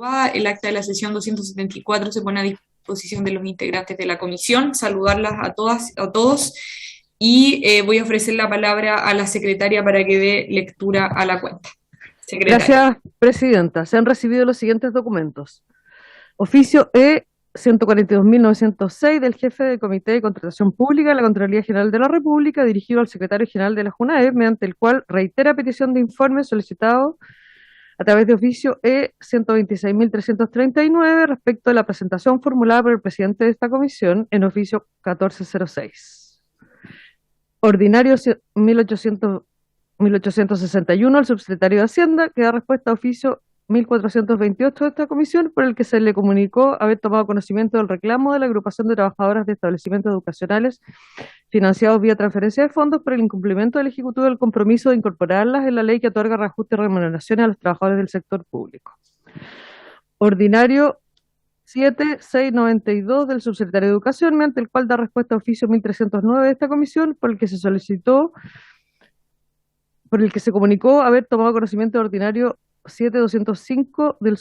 aprobada. El acta de la sesión 274 se pone a disposición de los integrantes de la comisión. Saludarlas a todas, a todos, y voy a ofrecer la palabra a la secretaria para que dé lectura a la cuenta. Secretaria. Gracias, Presidenta. Se han recibido los siguientes documentos. Oficio E-142.906 del jefe del Comité de Contratación Pública de la Contraloría General de la República, dirigido al secretario general de la JUNAEP, mediante el cual reitera petición de informe solicitado a través de oficio E-126.339 respecto de la presentación formulada por el presidente de esta comisión en oficio 1406. Ordinario 1861 al subsecretario de Hacienda, que da respuesta a oficio 1428 de esta comisión, por el que se le comunicó haber tomado conocimiento del reclamo de la agrupación de trabajadoras de establecimientos educacionales financiados vía transferencia de fondos por el incumplimiento del Ejecutivo del compromiso de incorporarlas en la ley que otorga reajuste de remuneraciones a los trabajadores del sector público. Ordinario 7692 del subsecretario de Educación, mediante el cual da respuesta a oficio 1309 de esta comisión, por el que se comunicó haber tomado conocimiento del ordinario 7205 del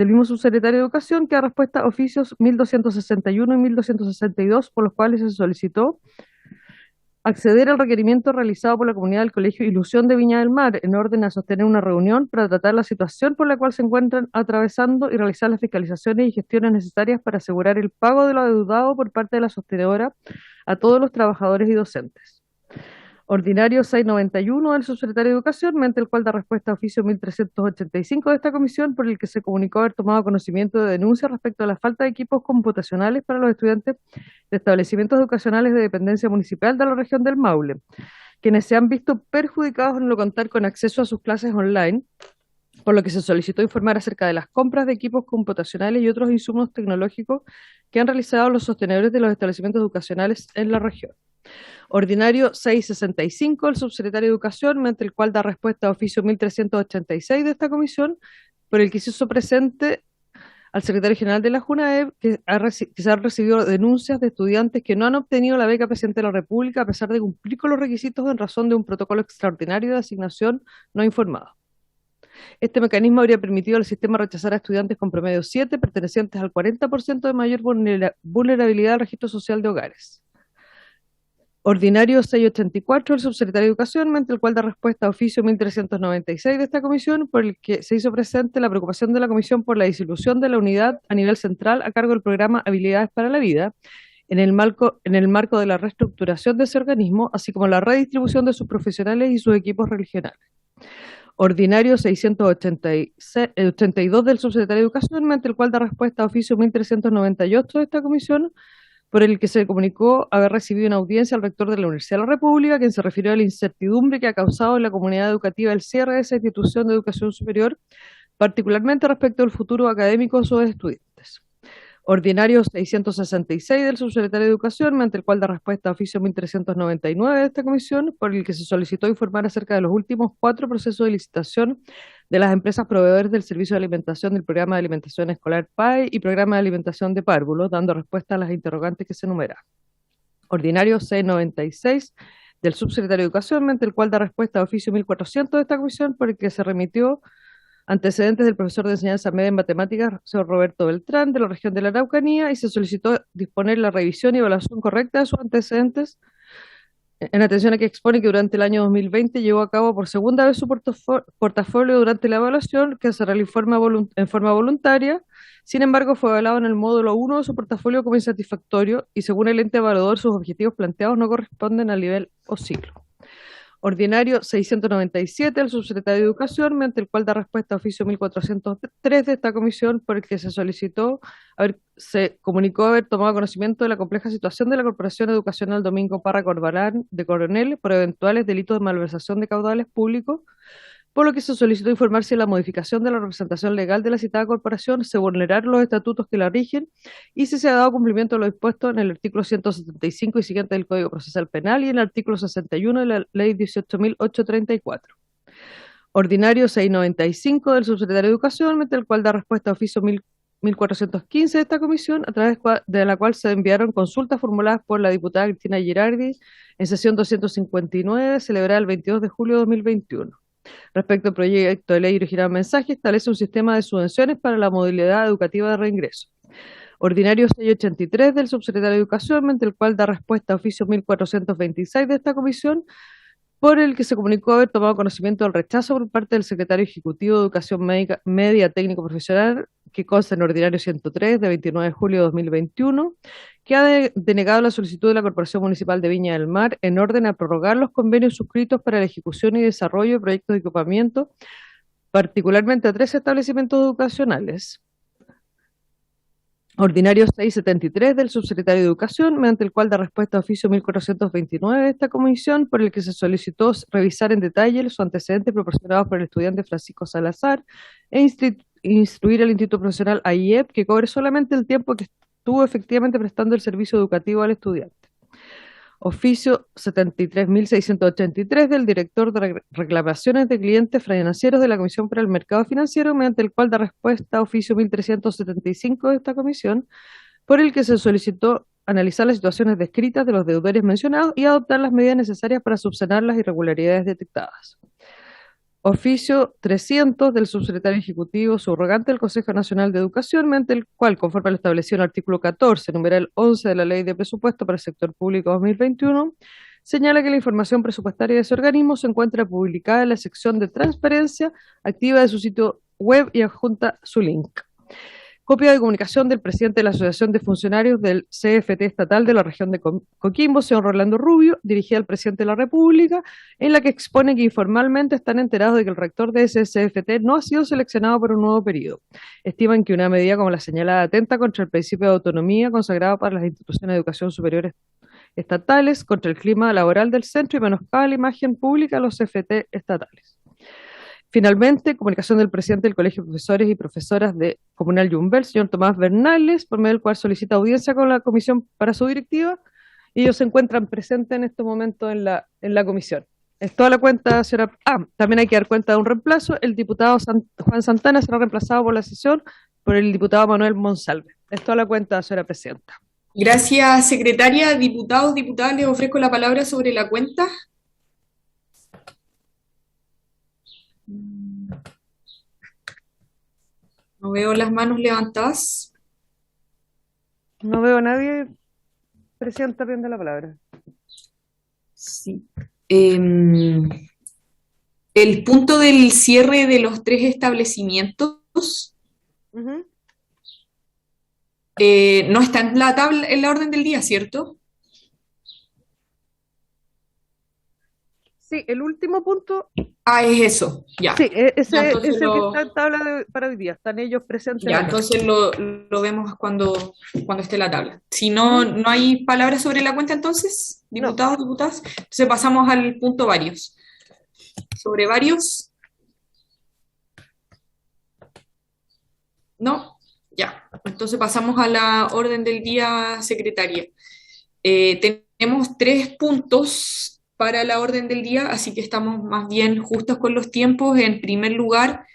mismo subsecretario de Educación, que da respuesta a oficios 1261 y 1262, por los cuales se solicitó acceder al requerimiento realizado por la comunidad del Colegio Ilusión de Viña del Mar, en orden a sostener una reunión para tratar la situación por la cual se encuentran atravesando y realizar las fiscalizaciones y gestiones necesarias para asegurar el pago de lo adeudado por parte de la sostenedora a todos los trabajadores y docentes. Ordinario 691 del subsecretario de Educación, mediante el cual da respuesta a oficio 1385 de esta comisión, por el que se comunicó haber tomado conocimiento de denuncias respecto a la falta de equipos computacionales para los estudiantes de establecimientos educacionales de dependencia municipal de la región del Maule, quienes se han visto perjudicados en no contar con acceso a sus clases online, por lo que se solicitó informar acerca de las compras de equipos computacionales y otros insumos tecnológicos que han realizado los sostenedores de los establecimientos educacionales en la región. Ordinario 665, el subsecretario de Educación, mediante el cual da respuesta a oficio 1386 de esta comisión, por el que se hizo presente al secretario general de la JUNAEP que se han recibido denuncias de estudiantes que no han obtenido la beca Presidente de la República a pesar de cumplir con los requisitos en razón de un protocolo extraordinario de asignación no informado. Este mecanismo habría permitido al sistema rechazar a estudiantes con promedio 7, pertenecientes al 40% de mayor vulnerabilidad al registro social de hogares. Ordinario 684, el subsecretario de Educación, mediante el cual da respuesta a oficio 1396 de esta comisión, por el que se hizo presente la preocupación de la comisión por la disolución de la unidad a nivel central a cargo del programa Habilidades para la Vida, en el marco de la reestructuración de ese organismo, así como la redistribución de sus profesionales y sus equipos regionales. Ordinario 682 del subsecretario de Educación, mediante el cual da respuesta a oficio 1398 de esta comisión, por el que se comunicó haber recibido una audiencia al rector de la Universidad de la República, quien se refirió a la incertidumbre que ha causado en la comunidad educativa el cierre de esa institución de educación superior, particularmente respecto al futuro académico de sus estudiantes. Ordinario 666 del subsecretario de Educación, mediante el cual da respuesta a oficio 1399 de esta comisión, por el que se solicitó informar acerca de los últimos 4 procesos de licitación de las empresas proveedores del servicio de alimentación del programa de alimentación escolar PAE y programa de alimentación de párvulos, dando respuesta a las interrogantes que se enumeran. Ordinario 696 del subsecretario de Educación, mediante el cual da respuesta a oficio 1400 de esta comisión, por el que se remitió antecedentes del profesor de enseñanza media en matemáticas, señor Roberto Beltrán, de la región de la Araucanía, y se solicitó disponer la revisión y evaluación correcta de sus antecedentes, en atención a que expone que durante el año 2020 llevó a cabo por segunda vez su portafolio durante la evaluación, que se realizó en forma voluntaria. Sin embargo, fue evaluado en el módulo 1 de su portafolio como insatisfactorio y, según el ente evaluador, sus objetivos planteados no corresponden al nivel o siglo. Ordinario 697, el subsecretario de Educación, mediante el cual da respuesta a oficio 1403 de esta comisión, por el que se comunicó haber tomado conocimiento de la compleja situación de la Corporación Educacional Domingo Parra Corbalán de Coronel por eventuales delitos de malversación de caudales públicos, por lo que se solicitó informar si la modificación de la representación legal de la citada corporación se vulneraron los estatutos que la rigen y si se ha dado cumplimiento a lo dispuesto en el artículo 175 y siguiente del Código Procesal Penal y en el artículo 61 de la Ley 18.834. Ordinario 695 del subsecretario de Educación, mediante el cual da respuesta a oficio 1415 de esta comisión, a través de la cual se enviaron consultas formuladas por la diputada Cristina Girardi en sesión 259, celebrada el 22 de julio de 2021. Respecto al proyecto de ley original mensaje, establece un sistema de subvenciones para la modalidad educativa de reingreso. Ordinario 683 del subsecretario de Educación, mediante el cual da respuesta a oficio 1426 de esta comisión, por el que se comunicó haber tomado conocimiento del rechazo por parte del secretario ejecutivo de Educación Media Técnico Profesional, que consta en Ordinario 103 de 29 de julio de 2021, que ha denegado la solicitud de la Corporación Municipal de Viña del Mar en orden a prorrogar los convenios suscritos para la ejecución y desarrollo de proyectos de equipamiento, particularmente a 3 establecimientos educacionales. Ordinario 673 del subsecretario de Educación, mediante el cual da respuesta a oficio 1429 de esta comisión, por el que se solicitó revisar en detalle los antecedentes proporcionados por el estudiante Francisco Salazar e instruir al Instituto Profesional AIEP que cobre solamente el tiempo que estuvo efectivamente prestando el servicio educativo al estudiante. Oficio 73.683 del director de reclamaciones de clientes financieros de la Comisión para el Mercado Financiero, mediante el cual da respuesta a oficio 1.375 de esta comisión, por el que se solicitó analizar las situaciones descritas de los deudores mencionados y adoptar las medidas necesarias para subsanar las irregularidades detectadas. Oficio 300 del subsecretario ejecutivo subrogante del Consejo Nacional de Educación, mediante el cual, conforme a lo establecido en el artículo 14, numeral 11 de la Ley de Presupuesto para el Sector Público 2021, señala que la información presupuestaria de ese organismo se encuentra publicada en la sección de transparencia activa de su sitio web y adjunta su link. Copia de comunicación del presidente de la Asociación de Funcionarios del CFT estatal de la región de Coquimbo, señor Rolando Rubio, dirigida al presidente de la República, en la que expone que informalmente están enterados de que el rector de ese CFT no ha sido seleccionado para un nuevo periodo. Estiman que una medida como la señalada atenta contra el principio de autonomía consagrado para las instituciones de educación superior estatales, contra el clima laboral del centro y menoscaba la imagen pública de los CFT estatales. Finalmente, comunicación del presidente del Colegio de Profesores y Profesoras de Comunal Yumbel, señor Tomás Bernales, por medio del cual solicita audiencia con la comisión para su directiva, y ellos se encuentran presentes en estos momentos en la comisión. Es toda la cuenta, señora. También hay que dar cuenta de un reemplazo. El diputado Juan Santana será reemplazado por la sesión por el diputado Manuel Monsalve. Es toda la cuenta, señora presidenta. Gracias, secretaria. Diputados, diputadas, les ofrezco la palabra sobre la cuenta. No veo las manos levantadas. No veo a nadie. Presidenta, prende la palabra. Sí. El punto del cierre de los 3 establecimientos no está en la tabla, en la orden del día, ¿cierto? Sí, el último punto. Es eso, ya. Sí, ese Ya, es entonces el que está en tabla para hoy día. Están ellos presentes. Ya, entonces lo vemos cuando esté la tabla. Si no hay palabras sobre la cuenta, entonces, diputados, diputadas, entonces pasamos al punto varios. Sobre varios. ¿No? Ya. Entonces pasamos a la orden del día, secretaria. Tenemos 3 puntos para la orden del día, así que estamos más bien justos con los tiempos. En primer lugar,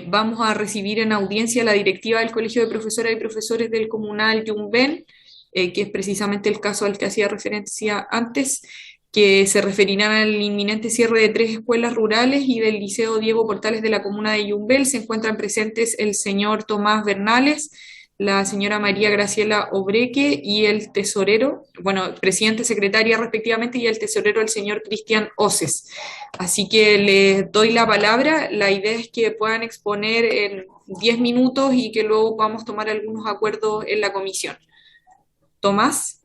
vamos a recibir en audiencia la directiva del Colegio de Profesoras y Profesores del Comunal Yumbel, que es precisamente el caso al que hacía referencia antes, que se referirán al inminente cierre de 3 escuelas rurales y del Liceo Diego Portales de la comuna de Yumbel. Se encuentran presentes el señor Tomás Bernales, la señora María Graciela Obreque y el tesorero, bueno, presidente, secretaria respectivamente, y el tesorero, el señor Cristian Oces. Así que les doy la palabra. La idea es que puedan exponer en 10 minutos y que luego podamos tomar algunos acuerdos en la comisión. Tomás.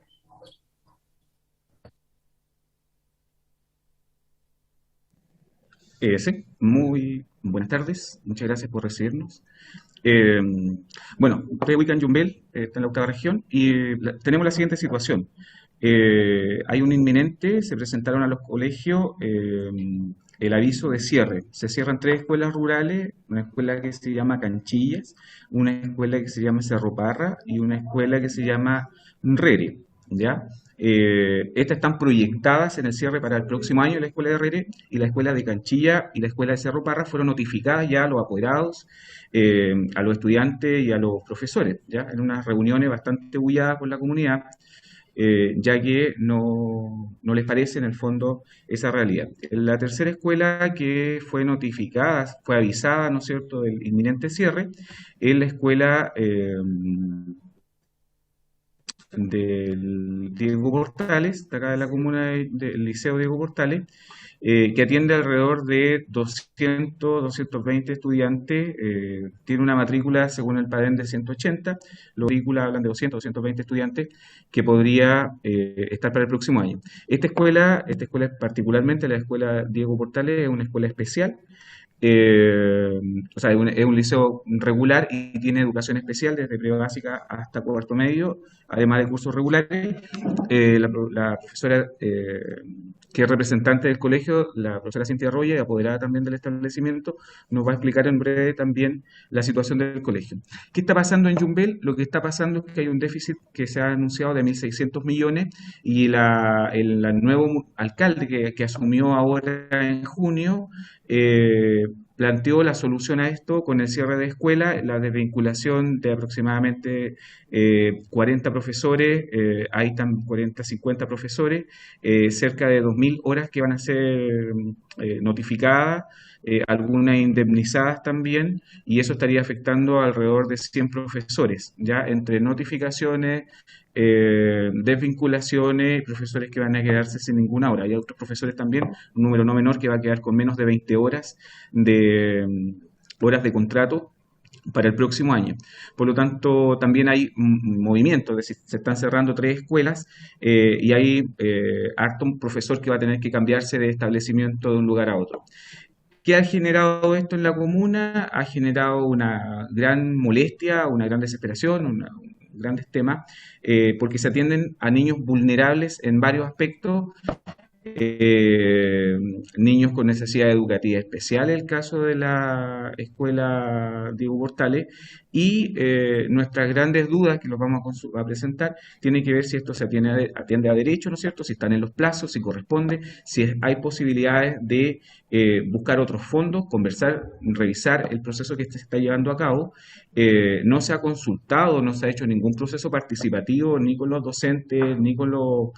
Sí, muy buenas tardes, muchas gracias por recibirnos. Bueno, Pehuican Yumbel está en la octava región y tenemos la siguiente situación. Hay un inminente, se presentaron a los colegios el aviso de cierre. Se cierran 3 escuelas rurales, una escuela que se llama Canchillas, una escuela que se llama Cerro Parra y una escuela que se llama Rere, ¿ya? Estas están proyectadas en el cierre para el próximo año, la escuela de Herrere y la escuela de Canchilla y la escuela de Cerro Parra fueron notificadas ya a los apoderados, a los estudiantes y a los profesores, ya en unas reuniones bastante bulladas con la comunidad. ya que no les parece en el fondo esa realidad. La tercera escuela que fue notificada, fue avisada, ¿no es cierto?, del inminente cierre, es la escuela del Diego Portales, de acá de la comuna del Liceo Diego Portales, que atiende alrededor de 220 estudiantes, tiene una matrícula según el Padrón de 180, los matrículas hablan de 220 estudiantes que podría estar para el próximo año. Esta escuela particularmente, la escuela Diego Portales, es una escuela especial, o sea, es un liceo regular y tiene educación especial desde prebásica hasta cuarto medio, además de cursos regulares. La profesora que es representante del colegio, la profesora Cintia Arroyo, y apoderada también del establecimiento, nos va a explicar en breve también la situación del colegio. ¿Qué está pasando en Yumbel? Lo que está pasando es que hay un déficit que se ha anunciado de 1.600 millones y el nuevo alcalde que asumió ahora en junio planteó la solución a esto con el cierre de escuela, la desvinculación de aproximadamente 40 profesores, hay también 40, 50 profesores, cerca de 2.000 horas que van a ser notificadas, algunas indemnizadas también, y eso estaría afectando alrededor de 100 profesores, ya entre notificaciones, desvinculaciones, profesores que van a quedarse sin ninguna hora. Hay otros profesores también, un número no menor, que va a quedar con menos de 20 horas de contrato para el próximo año. Por lo tanto, también hay movimientos, es decir, se están cerrando 3 escuelas y hay harto un profesor que va a tener que cambiarse de establecimiento de un lugar a otro. ¿Qué ha generado esto en la comuna? Ha generado una gran molestia, una gran desesperación, grandes temas, porque se atienden a niños vulnerables en varios aspectos, eh, niños con necesidad educativa especial, el caso de la escuela Diego Portales, y nuestras grandes dudas que los vamos a presentar tienen que ver si esto se atiende a derecho, ¿no es cierto? Si están en los plazos, si corresponde, si hay posibilidades de buscar otros fondos, conversar, revisar el proceso que se está llevando a cabo. No se ha consultado, no se ha hecho ningún proceso participativo ni con los docentes, ni con los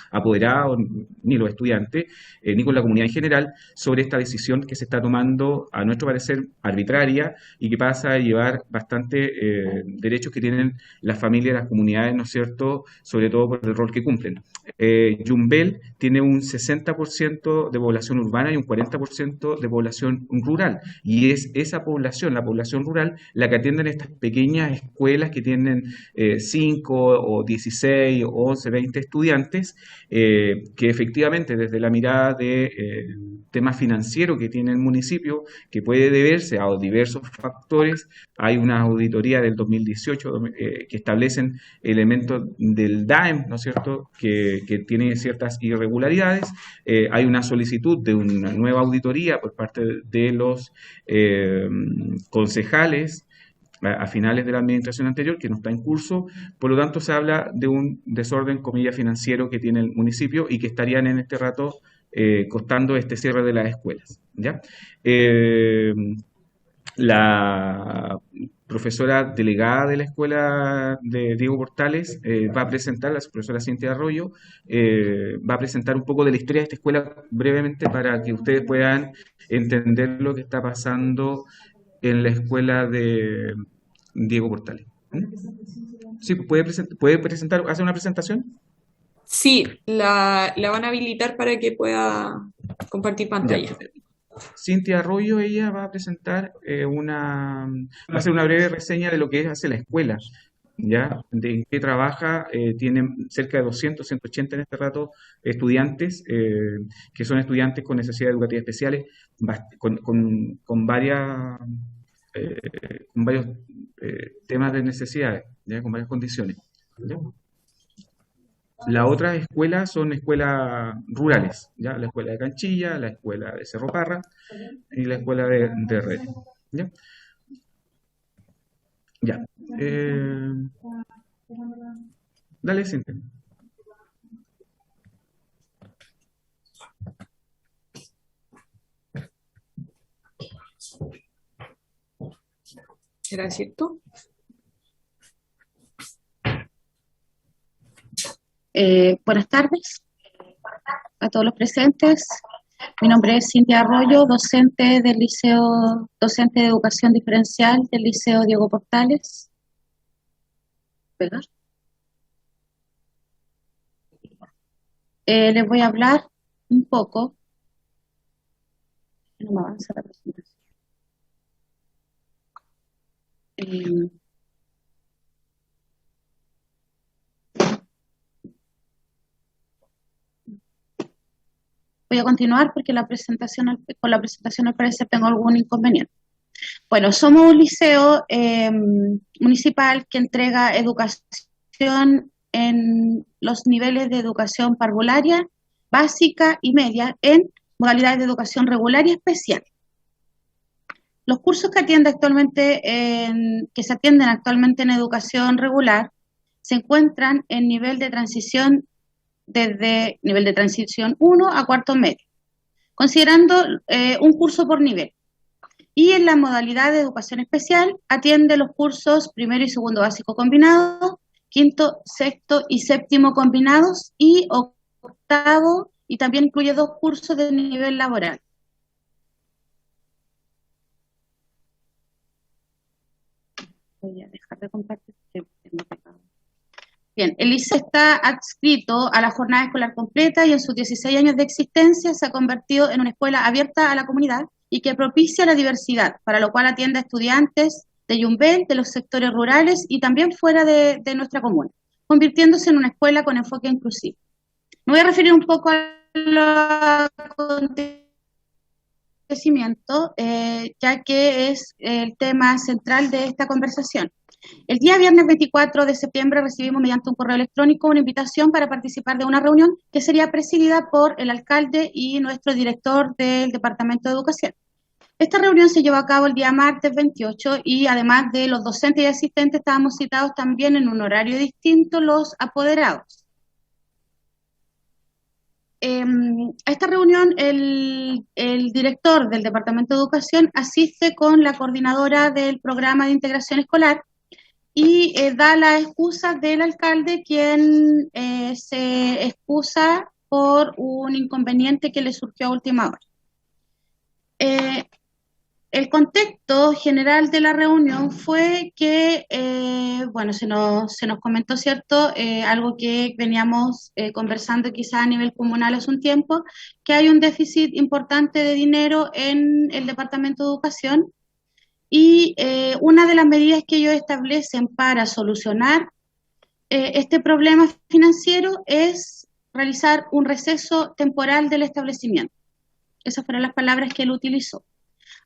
apoderados, ni los estudiantes, ni con la comunidad en general, sobre esta decisión que se está tomando, a nuestro parecer, arbitraria y que pasa a llevar bastante derechos que tienen las familias, las comunidades, ¿no es cierto?, sobre todo por el rol que cumplen. Yumbel tiene un 60% de población urbana y un 40% de población rural, y es esa población, la población rural, la que atienden estas pequeñas escuelas que tienen 5 o 16 o 11, 20 estudiantes, que efectivamente desde la mirada de tema financiero que tiene el municipio, que puede deberse a diversos factores. Hay una auditoría del 2018 que establecen elementos del DAEM, ¿no es cierto?, que tiene ciertas irregularidades. Hay una solicitud de una nueva auditoría por parte de los concejales a finales de la administración anterior, que no está en curso. Por lo tanto, se habla de un desorden, comillas, financiero que tiene el municipio y que estarían en este rato costando este cierre de las escuelas, ¿ya? La profesora delegada de la escuela de Diego Portales va a presentar, la profesora Cintia Arroyo, va a presentar un poco de la historia de esta escuela brevemente para que ustedes puedan entender lo que está pasando en la escuela de Diego Portales. Sí, puede presentar, hacer una presentación. Sí, la van a habilitar para que pueda compartir Ya. pantalla. Cintia Arroyo, ella va a presentar va a hacer una breve reseña de lo que hace la escuela, ¿ya? De en qué trabaja, tienen cerca de 200, 180 en este rato estudiantes, que son estudiantes con necesidades educativas especiales, con varios temas de necesidades, ¿ya? Con varias condiciones, ¿ya? La otra escuela son escuelas rurales, ¿ya? La escuela de Canchilla, la escuela de Cerro Parra y la escuela de Red, ¿ya? Ya. Dale, Cintia. ¿Será cierto? Buenas tardes a todos los presentes. Mi nombre es Cintia Arroyo, docente docente de Educación Diferencial del Liceo Diego Portales. ¿Verdad? Les voy a hablar un poco. No me avanza la presentación. Voy a continuar porque con la presentación al parecer tengo algún inconveniente. Bueno, somos un liceo municipal que entrega educación en los niveles de educación parvularia, básica y media en modalidades de educación regular y especial. Los cursos que se atienden actualmente en educación regular se encuentran en nivel de transición desde nivel de transición 1 a cuarto medio, considerando un curso por nivel. Y en la modalidad de educación especial atiende los cursos primero y segundo básico combinados, quinto, sexto y séptimo combinados y octavo, y también incluye 2 cursos de nivel laboral. Voy a dejar de compartir. Bien, el liceo está adscrito a la jornada escolar completa y en sus 16 años de existencia se ha convertido en una escuela abierta a la comunidad y que propicia la diversidad, para lo cual atiende a estudiantes de Yumbel, de los sectores rurales y también fuera de nuestra comuna, convirtiéndose en una escuela con enfoque inclusivo. Me voy a referir un poco a los acontecimientos, ya que es el tema central de esta conversación. El día viernes 24 de septiembre recibimos mediante un correo electrónico una invitación para participar de una reunión que sería presidida por el alcalde y nuestro director del Departamento de Educación. Esta reunión se llevó a cabo el día martes 28 y además de los docentes y asistentes estábamos citados también en un horario distinto los apoderados. A esta reunión el director del Departamento de Educación asiste con la coordinadora del programa de integración escolar y da la excusa del alcalde, quien se excusa por un inconveniente que le surgió a última hora. El contexto general de la reunión fue que, se nos comentó, ¿cierto?, algo que veníamos conversando quizá a nivel comunal hace un tiempo, que hay un déficit importante de dinero en el Departamento de Educación y una de las medidas que ellos establecen para solucionar este problema financiero es realizar un receso temporal del establecimiento. Esas fueron las palabras que él utilizó,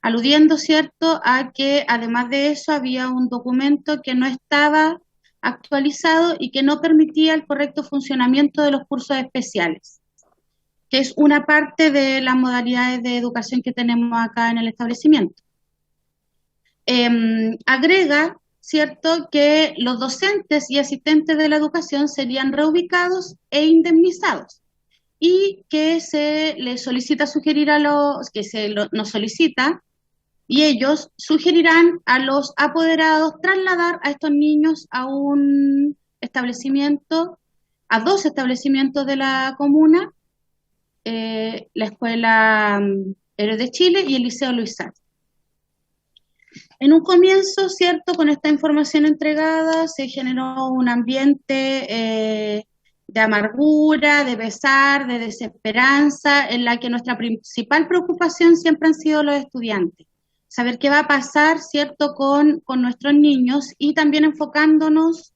aludiendo, ¿cierto?, a que además de eso había un documento que no estaba actualizado y que no permitía el correcto funcionamiento de los cursos especiales, que es una parte de las modalidades de educación que tenemos acá en el establecimiento. Agrega, ¿cierto?, que los docentes y asistentes de la educación serían reubicados e indemnizados y que se les solicita nos solicita y ellos sugerirán a los apoderados trasladar a estos niños a un establecimiento, a 2 establecimientos de la comuna, la Escuela Héroes de Chile y el Liceo Luis Sáenz. En un comienzo, ¿cierto?, con esta información entregada se generó un ambiente de amargura, de pesar, de desesperanza, en la que nuestra principal preocupación siempre han sido los estudiantes. Saber qué va a pasar, ¿cierto?, con nuestros niños y también enfocándonos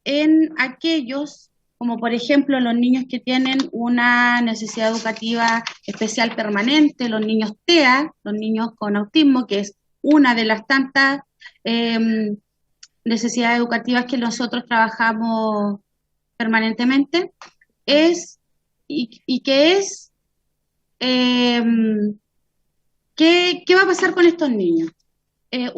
en aquellos, como por ejemplo los niños que tienen una necesidad educativa especial permanente, los niños TEA, los niños con autismo, que es una de las tantas necesidades educativas que nosotros trabajamos permanentemente, ¿qué va a pasar con estos niños? En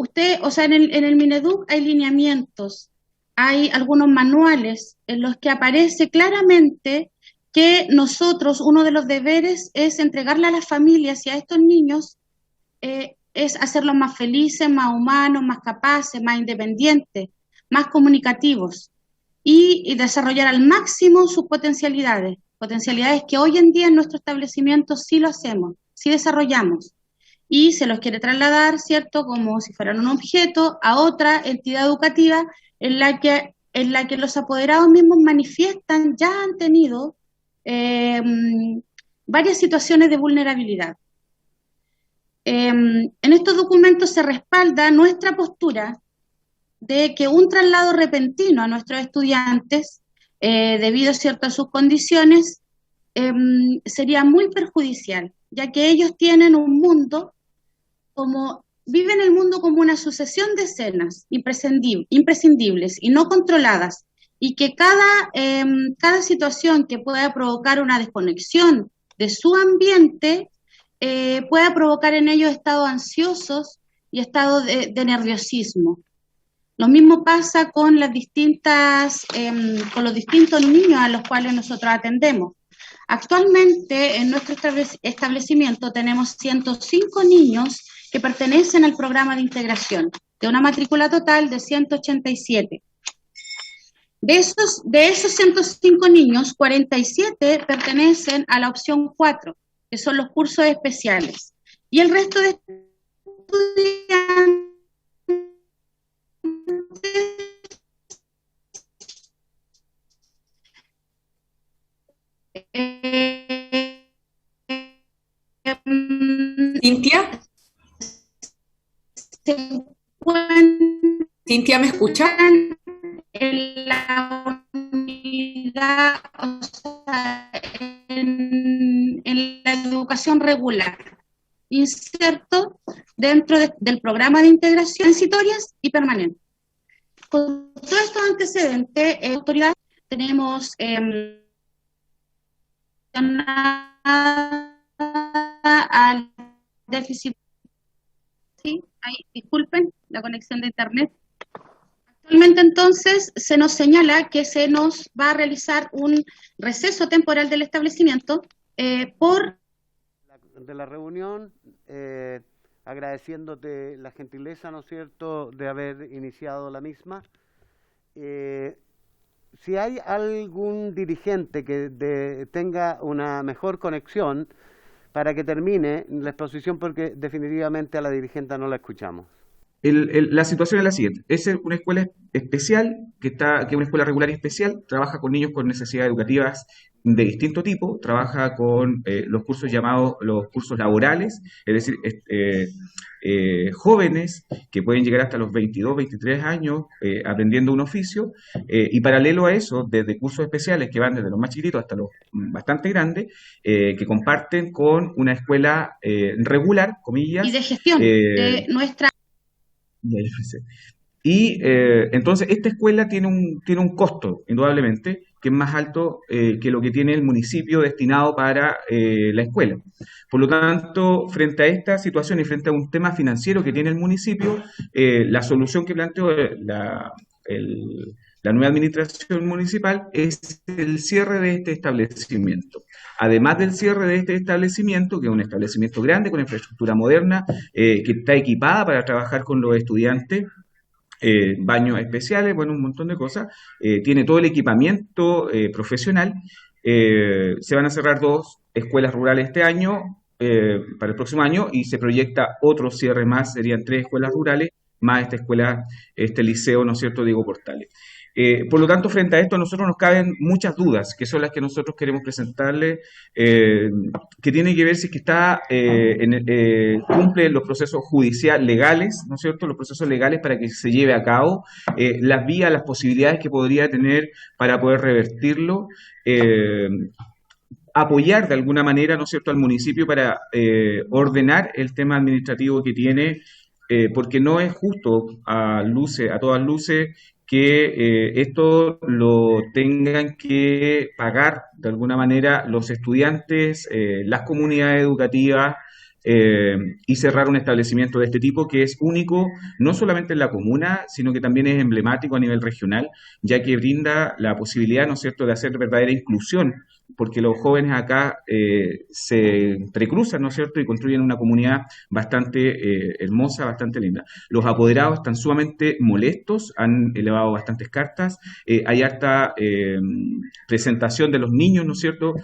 el Mineduc hay lineamientos, hay algunos manuales en los que aparece claramente que nosotros, uno de los deberes es entregarle a las familias y a estos niños, es hacerlos más felices, más humanos, más capaces, más independientes, más comunicativos. y desarrollar al máximo sus potencialidades que hoy en día en nuestro establecimiento sí lo hacemos, sí desarrollamos, y se los quiere trasladar, ¿cierto?, como si fueran un objeto a otra entidad educativa en la que los apoderados mismos manifiestan, ya han tenido varias situaciones de vulnerabilidad. En estos documentos se respalda nuestra postura de que un traslado repentino a nuestros estudiantes, debido, ¿cierto?, a sus condiciones, sería muy perjudicial, ya que ellos tienen un mundo viven el mundo como una sucesión de escenas imprescindibles y no controladas, y que cada situación que pueda provocar una desconexión de su ambiente pueda provocar en ellos estados ansiosos y estados de nerviosismo. Lo mismo pasa con los distintos niños a los cuales nosotros atendemos. Actualmente en nuestro establecimiento tenemos 105 niños que pertenecen al programa de integración, de una matrícula total de 187. De esos 105 niños, 47 pertenecen a la opción 4, que son los cursos especiales. Y el resto de estudiantes Cintia, se encuentran Cintia, ¿me escucha? en la unidad, o sea, en la educación regular, inserto dentro del programa de integración transitorias y permanentes. Con todos estos antecedentes, autoridad, tenemos al déficit. Sí, ahí, disculpen la conexión de internet. Actualmente, entonces, se nos señala que se nos va a realizar un receso temporal del establecimiento por... De la reunión, agradeciéndote la gentileza, ¿no es cierto?, de haber iniciado la misma. Si hay algún dirigente que tenga una mejor conexión para que termine la exposición, porque definitivamente a la dirigente no la escuchamos. La situación es la siguiente: es una escuela especial, que es una escuela regular y especial, trabaja con niños con necesidades educativas de distinto tipo, trabaja con los cursos llamados los cursos laborales, es decir, jóvenes que pueden llegar hasta los 22, 23 años aprendiendo un oficio, y paralelo a eso, desde cursos especiales que van desde los más chiquitos hasta los bastante grandes, que comparten con una escuela regular, comillas. Y de gestión de nuestra... Y entonces esta escuela tiene un costo, indudablemente, que es más alto que lo que tiene el municipio destinado para la escuela. Por lo tanto, frente a esta situación y frente a un tema financiero que tiene el municipio, la solución que planteó la nueva administración municipal es el cierre de este establecimiento. Además del cierre de este establecimiento, que es un establecimiento grande, con infraestructura moderna, que está equipada para trabajar con los estudiantes, baños especiales, bueno, un montón de cosas, tiene todo el equipamiento profesional. Se van a cerrar 2 escuelas rurales este año, para el próximo año, y se proyecta otro cierre más, serían 3 escuelas rurales, más esta escuela, este liceo, ¿no es cierto?, Diego Portales. Por lo tanto, frente a esto, a nosotros nos caben muchas dudas, que son las que nosotros queremos presentarle, que tienen que ver si es que cumple los procesos judiciales legales, ¿no es cierto?, los procesos legales para que se lleve a cabo, las vías, las posibilidades que podría tener para poder revertirlo, apoyar de alguna manera, ¿no es cierto?, al municipio para ordenar el tema administrativo que tiene, porque no es justo a todas luces, que esto lo tengan que pagar de alguna manera los estudiantes, las comunidades educativas, y cerrar un establecimiento de este tipo, que es único no solamente en la comuna, sino que también es emblemático a nivel regional, ya que brinda la posibilidad, ¿no es cierto?, de hacer verdadera inclusión porque los jóvenes acá se entrecruzan, ¿no es cierto?, y construyen una comunidad bastante hermosa, bastante linda. Los apoderados están sumamente molestos, han elevado bastantes cartas, hay harta presentación de los niños, ¿no es cierto?,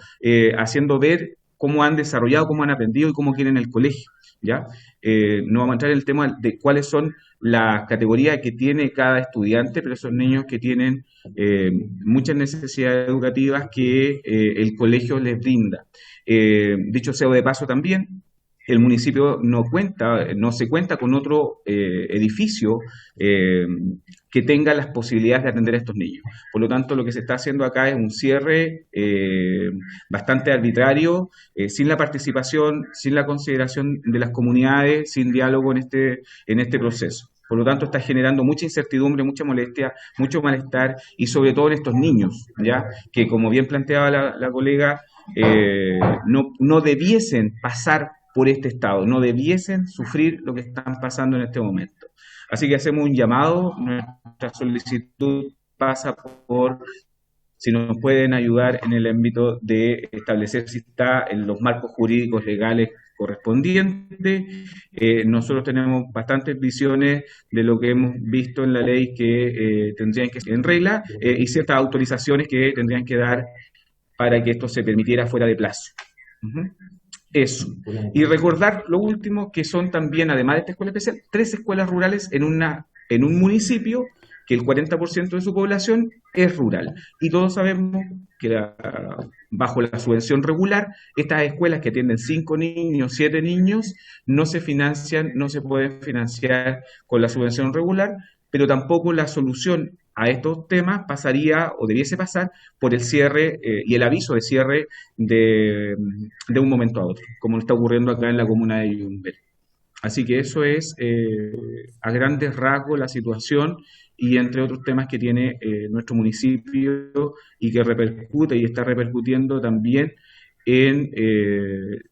haciendo ver cómo han desarrollado, cómo han aprendido y cómo quieren el colegio, ¿ya? No vamos a entrar en el tema de cuáles son las categorías que tiene cada estudiante, pero son niños que tienen muchas necesidades educativas que el colegio les brinda. Dicho sea de paso también, el municipio no se cuenta con otro edificio que tenga las posibilidades de atender a estos niños. Por lo tanto, lo que se está haciendo acá es un cierre bastante arbitrario, sin la participación, sin la consideración de las comunidades, sin diálogo en este proceso. Por lo tanto, está generando mucha incertidumbre, mucha molestia, mucho malestar, y sobre todo en estos niños, ¿ya? Que, como bien planteaba la colega, no debiesen pasar por este estado, no debiesen sufrir lo que están pasando en este momento. Así que hacemos un llamado, nuestra solicitud pasa por si nos pueden ayudar en el ámbito de establecer si está en los marcos jurídicos legales correspondientes. Nosotros tenemos bastantes visiones de lo que hemos visto en la ley que tendrían que ser en regla y ciertas autorizaciones que tendrían que dar para que esto se permitiera fuera de plazo. Eso. Y recordar lo último, que son también, además de esta escuela especial, 3 escuelas rurales en un municipio que el 40% de su población es rural. Y todos sabemos que bajo la subvención regular, estas escuelas que atienden 5 niños, 7 niños, no se pueden financiar con la subvención regular, pero tampoco la solución a estos temas pasaría o debiese pasar por el cierre y el aviso de cierre de un momento a otro, como está ocurriendo acá en la comuna de Yumbel. Así que eso es a grandes rasgos la situación, y entre otros temas que tiene nuestro municipio y que repercute y está repercutiendo también en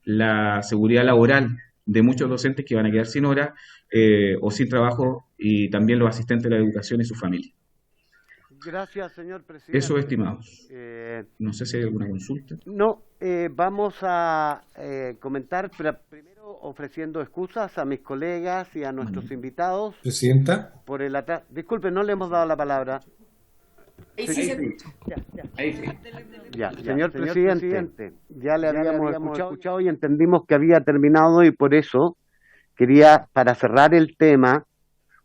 la seguridad laboral de muchos docentes que van a quedar sin hora o sin trabajo, y también los asistentes de la educación y su familia. Gracias, señor presidente. Eso, estimados. No sé si hay alguna consulta. No, vamos a comentar, pero primero ofreciendo excusas a mis colegas y a nuestros invitados. Presidenta. Por el Disculpe, no le hemos dado la palabra. Ahí sí. Ahí sí. Ya, señor presidente, ya le habíamos escuchado y entendimos que había terminado, y por eso quería, para cerrar el tema,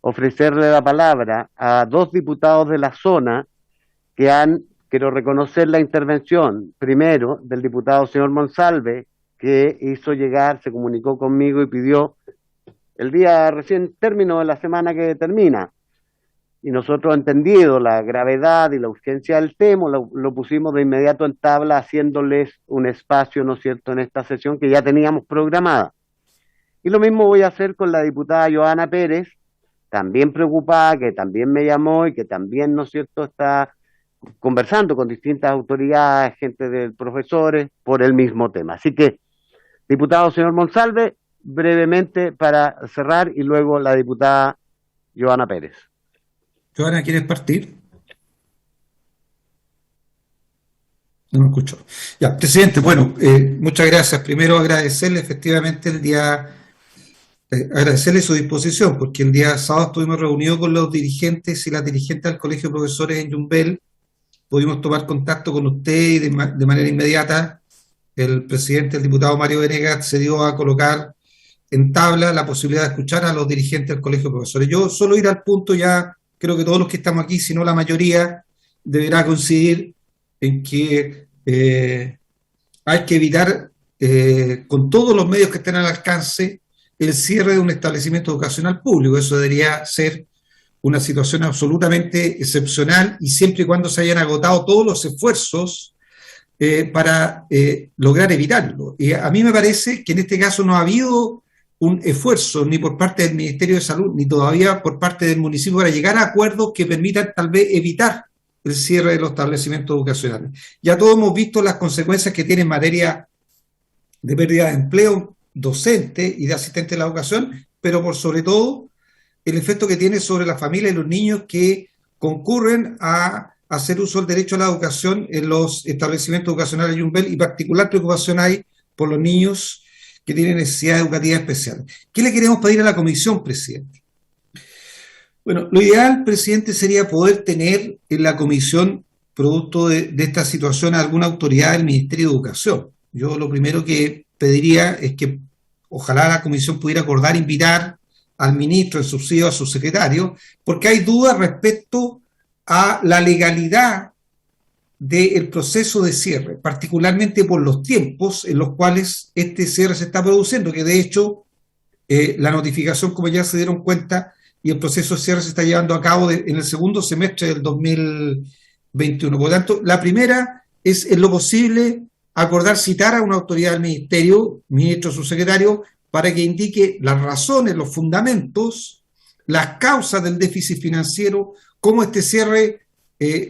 ofrecerle la palabra a 2 diputados de la zona que quiero reconocer la intervención, primero, del diputado señor Monsalve, que se comunicó conmigo y pidió el día recién término de la semana que termina. Y nosotros, entendido la gravedad y la urgencia del tema, lo pusimos de inmediato en tabla, haciéndoles un espacio, ¿no es cierto?, en esta sesión que ya teníamos programada. Y lo mismo voy a hacer con la diputada Joana Pérez, también preocupada, que también me llamó y que también, ¿no es cierto?, está conversando con distintas autoridades, gente de profesores, por el mismo tema. Así que, diputado señor Monsalve, brevemente para cerrar, y luego la diputada Joana Pérez. Joana, ¿quieres partir? No me escucho. Ya, presidente, bueno, muchas gracias. Primero agradecerle efectivamente agradecerle su disposición, porque el día sábado estuvimos reunidos con los dirigentes y las dirigentes del Colegio de Profesores en Yumbel. Pudimos tomar contacto con usted y de manera inmediata el presidente, el diputado Mario Venegas, se dio a colocar en tabla la posibilidad de escuchar a los dirigentes del Colegio de Profesores. Yo solo ir al punto, ya creo que todos los que estamos aquí, si no la mayoría, deberá coincidir en que hay que evitar con todos los medios que estén al alcance el cierre de un establecimiento educacional público. Eso debería ser una situación absolutamente excepcional, y siempre y cuando se hayan agotado todos los esfuerzos para lograr evitarlo. Y a mí me parece que en este caso no ha habido un esfuerzo ni por parte del Ministerio de Salud ni todavía por parte del municipio para llegar a acuerdos que permitan tal vez evitar el cierre de los establecimientos educacionales. Ya todos hemos visto las consecuencias que tiene en materia de pérdida de empleo docente y de asistente de la educación, pero por sobre todo el efecto que tiene sobre la familia y los niños que concurren a hacer uso del derecho a la educación en los establecimientos educacionales de Yumbel, y particular preocupación hay por los niños que tienen necesidades educativas especiales. ¿Qué le queremos pedir a la comisión, presidente? Bueno, lo ideal, presidente, sería poder tener en la comisión, producto de esta situación, alguna autoridad del Ministerio de Educación. Yo lo primero que pediría es que ojalá la comisión pudiera acordar invitar al ministro en subsidio a su secretario, porque hay dudas respecto a la legalidad del proceso de cierre, particularmente por los tiempos en los cuales este cierre se está produciendo, que de hecho la notificación, como ya se dieron cuenta, y el proceso de cierre se está llevando a cabo en el segundo semestre del 2021. Por lo tanto, la primera es, en lo posible, acordar citar a una autoridad del ministerio, ministro o subsecretario, para que indique las razones, los fundamentos, las causas del déficit financiero, cómo este cierre,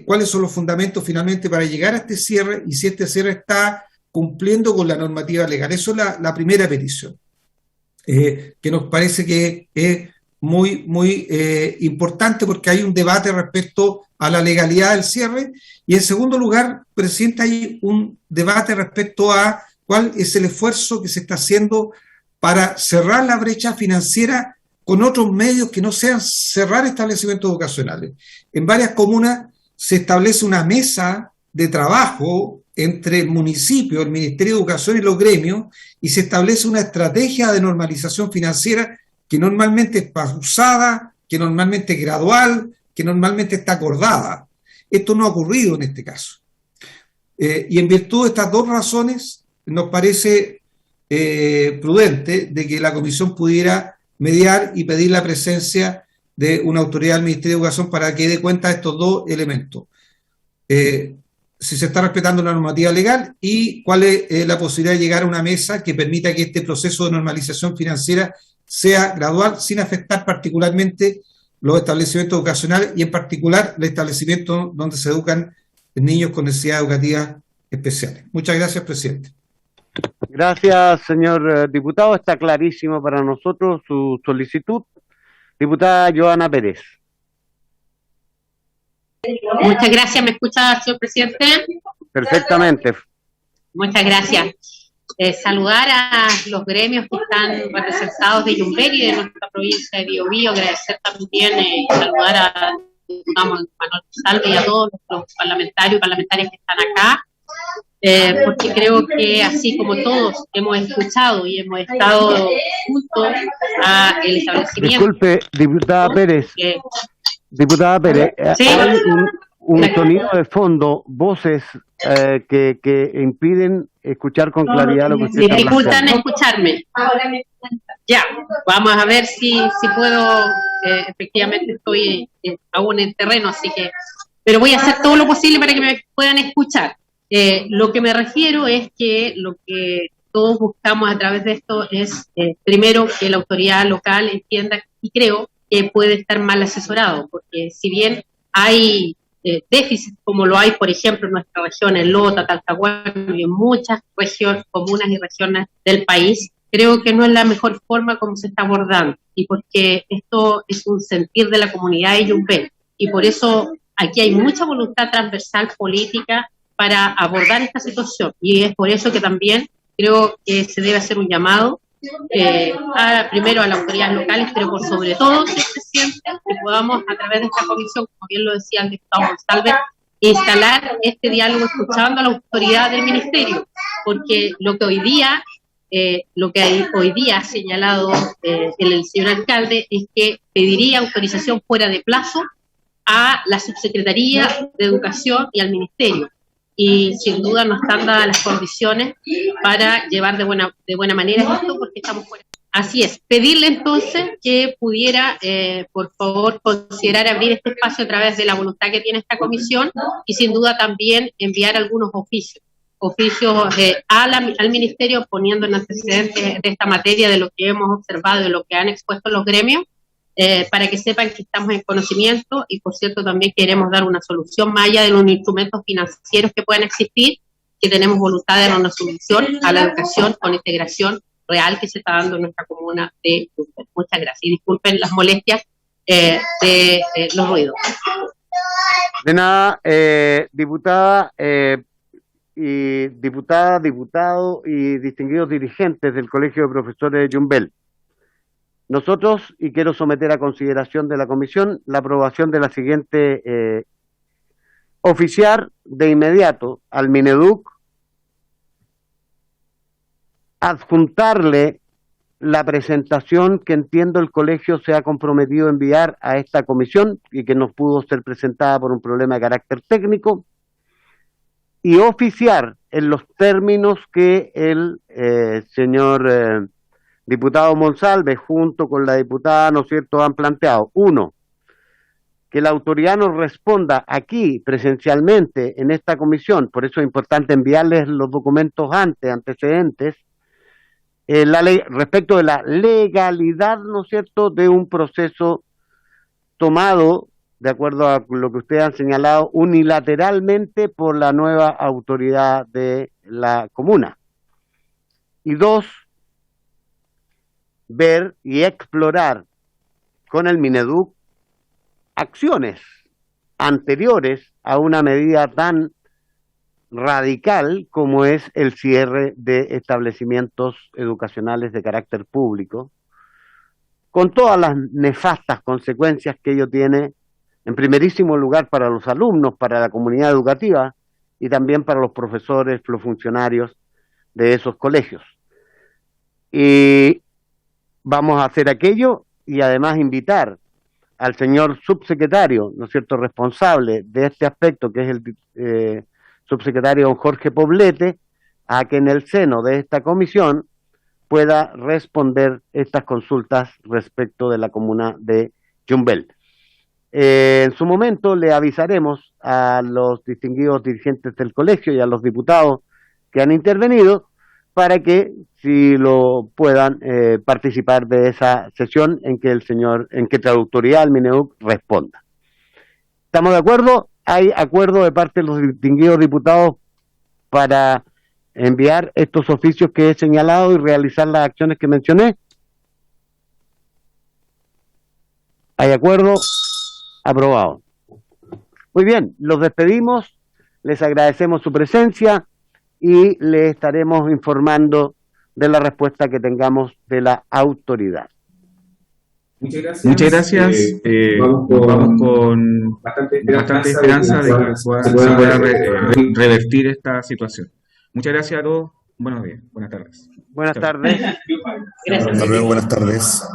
cuáles son los fundamentos finalmente para llegar a este cierre y si este cierre está cumpliendo con la normativa legal. Eso es la primera petición, que nos parece que es muy importante, porque hay un debate respecto a la legalidad del cierre. Y en segundo lugar, presidente, hay un debate respecto a cuál es el esfuerzo que se está haciendo para cerrar la brecha financiera con otros medios que no sean cerrar establecimientos educacionales. En varias comunas se establece una mesa de trabajo entre el municipio, el Ministerio de Educación y los gremios, y se establece una estrategia de normalización financiera que normalmente es pausada, que normalmente es gradual, que normalmente está acordada. Esto no ha ocurrido en este caso. Y en virtud de estas dos razones, nos parece prudente de que la comisión pudiera mediar y pedir la presencia de una autoridad del Ministerio de Educación para que dé cuenta de estos dos elementos. Si se está respetando la normativa legal y cuál es la posibilidad de llegar a una mesa que permita que este proceso de normalización financiera sea gradual, sin afectar particularmente los establecimientos educacionales y en particular los establecimientos donde se educan niños con necesidades educativas especiales. Muchas gracias, presidente. Gracias, señor diputado. Está clarísimo para nosotros su solicitud. Diputada Joana Pérez. Muchas gracias. ¿Me escucha, señor presidente? Perfectamente. Muchas gracias. Saludar a los gremios que están representados de Yumbel y de nuestra provincia de Biobío, agradecer también y saludar a Manuel Salve y a todos los parlamentarios y parlamentarias que están acá, porque creo que así como todos hemos escuchado y hemos estado juntos a el establecimiento. Disculpe, diputada Pérez. Diputada Pérez, ¿sí? Hay un sonido de fondo, voces que impiden escuchar con claridad lo que usted está hablando. Dificultan escucharme. Ya, vamos a ver si puedo, efectivamente estoy aún en terreno, así que, pero voy a hacer todo lo posible para que me puedan escuchar. Lo que me refiero es que lo que todos buscamos a través de esto es, primero, que la autoridad local entienda, y creo que puede estar mal asesorado, porque si bien hay déficit, como lo hay, por ejemplo, en nuestra región, en Lota, Talcahuano y en muchas regiones, comunas y regiones del país, creo que no es la mejor forma como se está abordando, y porque esto es un sentir de la comunidad de Yumbel, y por eso aquí hay mucha voluntad transversal política para abordar esta situación, y es por eso que también creo que se debe hacer un llamado primero a las autoridades locales, pero por sobre todo, señor presidente, que podamos a través de esta comisión, como bien lo decía el diputado González, instalar este diálogo escuchando a la autoridad del ministerio, porque lo que hoy día ha señalado el señor alcalde es que pediría autorización fuera de plazo a la Subsecretaría de Educación y al Ministerio. Y sin duda no están dadas las condiciones para llevar de buena manera esto, porque estamos fuera. Así es, pedirle entonces que pudiera, por favor, considerar abrir este espacio a través de la voluntad que tiene esta comisión y sin duda también enviar algunos oficios al Ministerio poniendo en antecedentes de esta materia de lo que hemos observado, de lo que han expuesto los gremios, para que sepan que estamos en conocimiento y, por cierto, también queremos dar una solución más allá de los instrumentos financieros que puedan existir, que tenemos voluntad de dar una solución a la educación con integración real que se está dando en nuestra comuna de Yumbel. Muchas gracias y disculpen las molestias de los ruidos. De nada, diputada, diputado y distinguidos dirigentes del Colegio de Profesores de Yumbel. Nosotros, y quiero someter a consideración de la comisión, la aprobación de la siguiente, oficiar de inmediato al Mineduc, adjuntarle la presentación que entiendo el colegio se ha comprometido a enviar a esta comisión y que no pudo ser presentada por un problema de carácter técnico, y oficiar en los términos que el señor diputado Monsalve junto con la diputada, ¿no es cierto?, han planteado. Uno, que la autoridad nos responda aquí presencialmente en esta comisión, por eso es importante enviarles los documentos antecedentes, la ley, respecto de la legalidad, ¿no es cierto?, de un proceso tomado, de acuerdo a lo que ustedes han señalado, unilateralmente por la nueva autoridad de la comuna. Y dos, ver y explorar con el Mineduc acciones anteriores a una medida tan radical como es el cierre de establecimientos educacionales de carácter público, con todas las nefastas consecuencias que ello tiene, en primerísimo lugar para los alumnos, para la comunidad educativa y también para los profesores, los funcionarios de esos colegios. Y vamos a hacer aquello y además invitar al señor subsecretario, ¿no es cierto?, responsable de este aspecto, que es el subsecretario don Jorge Poblete, a que en el seno de esta comisión pueda responder estas consultas respecto de la comuna de Yumbel. En su momento le avisaremos a los distinguidos dirigentes del colegio y a los diputados que han intervenido para que si lo puedan participar de esa sesión en que la autoridad del Mineduc responda. ¿Estamos de acuerdo? ¿Hay acuerdo de parte de los distinguidos diputados para enviar estos oficios que he señalado y realizar las acciones que mencioné? ¿Hay acuerdo? Aprobado. Muy bien, los despedimos, les agradecemos su presencia y les estaremos informando de la respuesta que tengamos de la autoridad. Muchas gracias. Vamos con bastante esperanza de que se pueda revertir esta situación. Muchas gracias a todos. Buenos días. Buenas tardes. Buenas tardes. Gracias. Hasta luego, buenas tardes.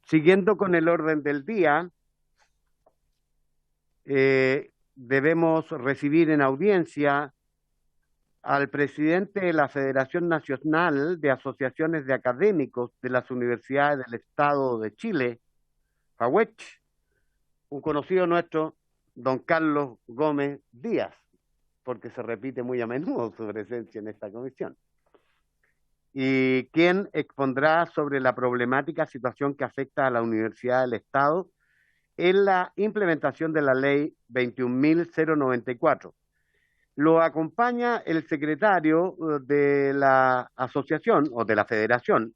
Siguiendo con el orden del día, debemos recibir en audiencia al presidente de la Federación Nacional de Asociaciones de Académicos de las Universidades del Estado de Chile, FAUECH, un conocido nuestro, don Carlos Gómez Díaz, porque se repite muy a menudo su presencia en esta comisión, y quien expondrá sobre la problemática situación que afecta a la Universidad del Estado en la implementación de la Ley 21.094. Lo acompaña el secretario de la asociación o de la federación,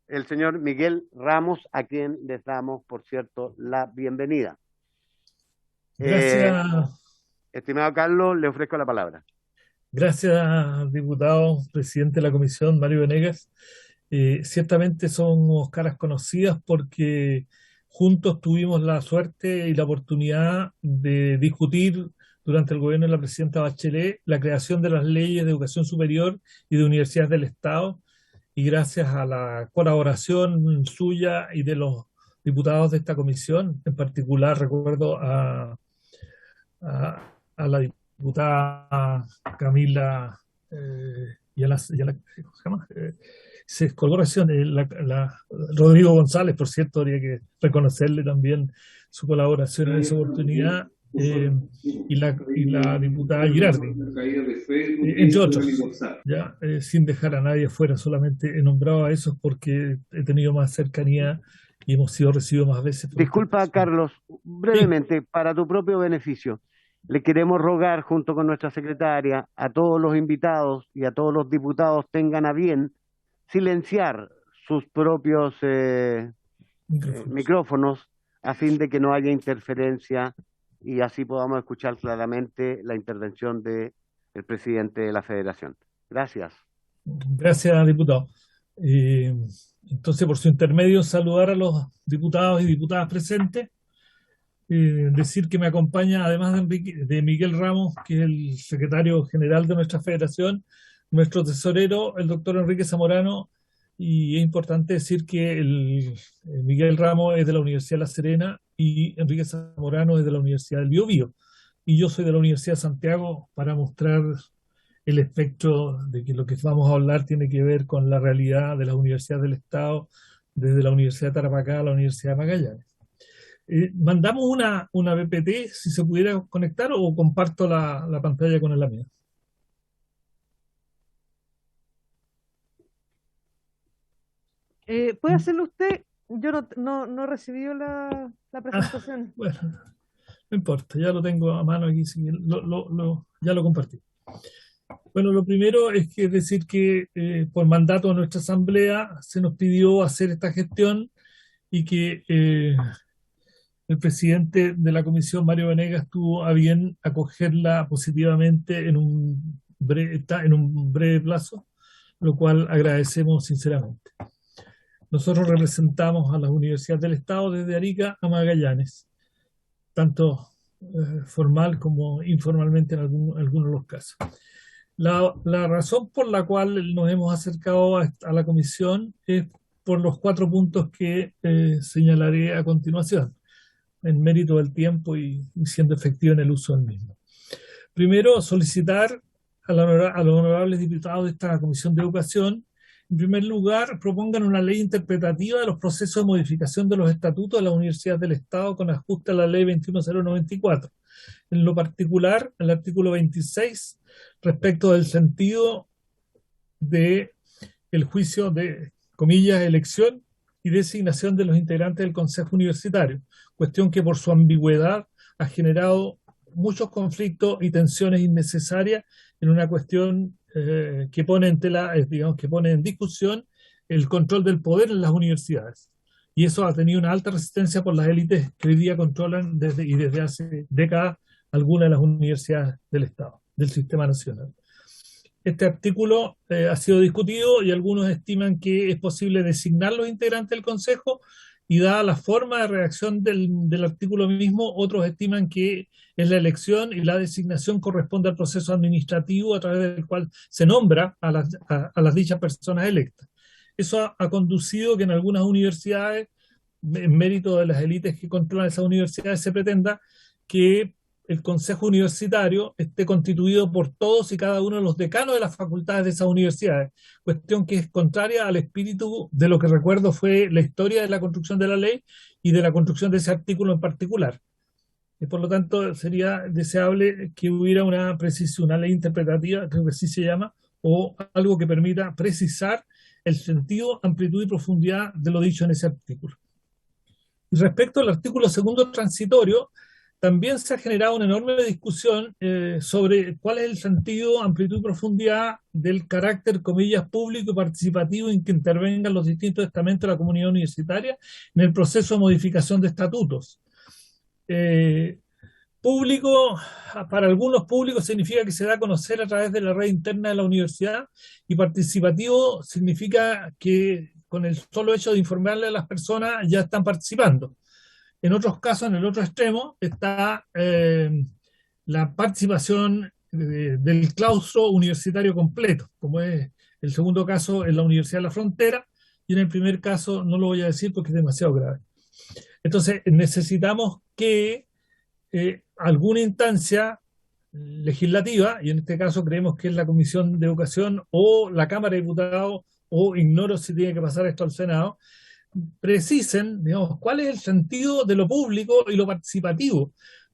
el señor Miguel Ramos, a quien les damos, por cierto, la bienvenida. Gracias. Estimado Carlos, le ofrezco la palabra. Gracias, diputado, presidente de la comisión, Mario Venegas. Ciertamente somos caras conocidas porque juntos tuvimos la suerte y la oportunidad de discutir durante el gobierno de la presidenta Bachelet la creación de las leyes de educación superior y de universidades del Estado, y gracias a la colaboración suya y de los diputados de esta comisión, en particular recuerdo a la diputada Camila y a la ¿cómo se llama? Se colgó recién Rodrigo González, por cierto, habría que reconocerle también su colaboración en esa oportunidad, y la diputada Girardi, entre otros, ya, sin dejar a nadie afuera, solamente he nombrado a esos porque he tenido más cercanía y hemos sido recibidos más veces. Disculpa, Carlos, brevemente, para tu propio beneficio, le queremos rogar junto con nuestra secretaria a todos los invitados y a todos los diputados tengan a bien silenciar sus propios micrófonos a fin de que no haya interferencia y así podamos escuchar claramente la intervención del presidente de la Federación. Gracias. Gracias, diputado. Entonces, por su intermedio, saludar a los diputados y diputadas presentes. Decir que me acompaña, además de Miguel Ramos, que es el secretario general de nuestra federación, nuestro tesorero, el doctor Enrique Zamorano, y es importante decir que Miguel Ramos es de la Universidad de La Serena y Enrique Zamorano es de la Universidad del Biobío, y yo soy de la Universidad de Santiago, para mostrar el espectro de que lo que vamos a hablar tiene que ver con la realidad de las universidades del Estado, desde la Universidad de Tarapacá a la Universidad de Magallanes. Mandamos una PPT, si se pudiera conectar, o comparto la pantalla con la mía. ¿Puede hacerlo usted? Yo no he recibido la presentación. Bueno, no importa, ya lo tengo a mano aquí, sí, ya lo compartí. Bueno, lo primero es decir que por mandato de nuestra asamblea se nos pidió hacer esta gestión y que el presidente de la comisión, Mario Venegas, tuvo a bien acogerla positivamente en un breve plazo, lo cual agradecemos sinceramente. Nosotros representamos a las universidades del Estado desde Arica a Magallanes, tanto formal como informalmente en algunos de los casos. La razón por la cual nos hemos acercado a la comisión es por los 4 puntos que señalaré a continuación, en mérito del tiempo y siendo efectivo en el uso del mismo. Primero, solicitar a los honorables diputados de esta Comisión de Educación, en primer lugar, propongan una ley interpretativa de los procesos de modificación de los estatutos de las universidades del Estado con ajuste a la ley 21.094. En lo particular, el artículo 26, respecto del sentido de el juicio de, comillas, elección y designación de los integrantes del Consejo Universitario, cuestión que por su ambigüedad ha generado muchos conflictos y tensiones innecesarias en una cuestión que pone que pone en discusión el control del poder en las universidades. Y eso ha tenido una alta resistencia por las élites que hoy día controlan desde hace décadas algunas de las universidades del Estado, del sistema nacional. Este artículo ha sido discutido y algunos estiman que es posible designar los integrantes del Consejo, y dada la forma de redacción del artículo mismo, otros estiman que es la elección y la designación corresponde al proceso administrativo a través del cual se nombra a las dichas personas electas. Eso ha conducido que en algunas universidades, en mérito de las élites que controlan esas universidades, se pretenda que el Consejo Universitario esté constituido por todos y cada uno de los decanos de las facultades de esas universidades, cuestión que es contraria al espíritu de lo que recuerdo fue la historia de la construcción de la ley y de la construcción de ese artículo en particular. Y por lo tanto sería deseable que hubiera una ley interpretativa, creo que así se llama, o algo que permita precisar el sentido, amplitud y profundidad de lo dicho en ese artículo. Y respecto al artículo segundo transitorio, también se ha generado una enorme discusión sobre cuál es el sentido, amplitud y profundidad del carácter, comillas, público y participativo en que intervengan los distintos estamentos de la comunidad universitaria en el proceso de modificación de estatutos. Público, para algunos públicos significa que se da a conocer a través de la red interna de la universidad, y participativo significa que con el solo hecho de informarle a las personas ya están participando. En otros casos, en el otro extremo, está la participación del claustro universitario completo, como es el segundo caso en la Universidad de la Frontera, y en el primer caso no lo voy a decir porque es demasiado grave. Entonces, necesitamos que alguna instancia legislativa, y en este caso creemos que es la Comisión de Educación o la Cámara de Diputados, o ignoro si tiene que pasar esto al Senado, precisen, digamos, cuál es el sentido de lo público y lo participativo.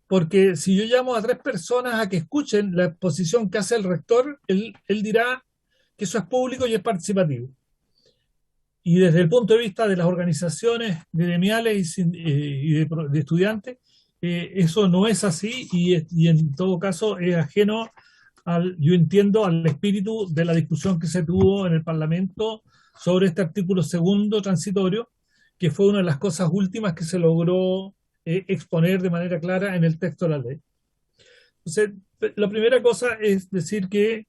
Porque si yo llamo a 3 personas a que escuchen la exposición que hace el rector, él dirá que eso es público y es participativo. Y desde el punto de vista de las organizaciones gremiales y de estudiantes, eso no es así, y en todo caso es ajeno, yo entiendo, al espíritu de la discusión que se tuvo en el Parlamento sobre este artículo segundo transitorio, que fue una de las cosas últimas que se logró exponer de manera clara en el texto de la ley. Entonces, la primera cosa es decir que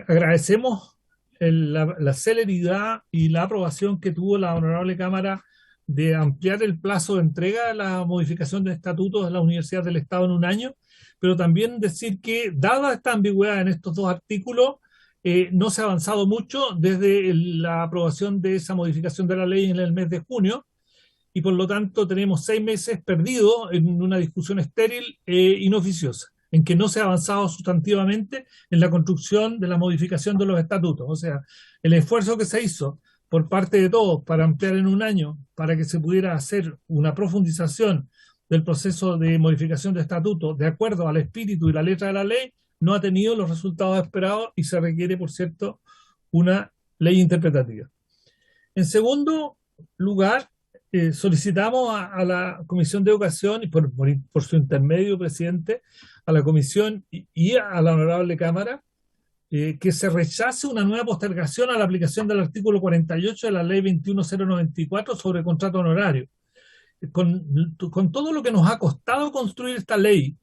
agradecemos la celeridad y la aprobación que tuvo la Honorable Cámara de ampliar el plazo de entrega de la modificación de estatutos de la Universidad del Estado en un año, pero también decir que, dada esta ambigüedad en estos dos artículos, no se ha avanzado mucho desde la aprobación de esa modificación de la ley en el mes de junio, y por lo tanto tenemos 6 meses perdidos en una discusión estéril e inoficiosa, en que no se ha avanzado sustantivamente en la construcción de la modificación de los estatutos. O sea, el esfuerzo que se hizo por parte de todos para ampliar en un año, para que se pudiera hacer una profundización del proceso de modificación de estatutos de acuerdo al espíritu y la letra de la ley, no ha tenido los resultados esperados y se requiere, por cierto, una ley interpretativa. En segundo lugar, solicitamos a la Comisión de Educación, y por su intermedio, presidente, a la Comisión y a la Honorable Cámara, que se rechace una nueva postergación a la aplicación del artículo 48 de la Ley 21094 sobre contrato honorario. Con todo lo que nos ha costado construir esta ley,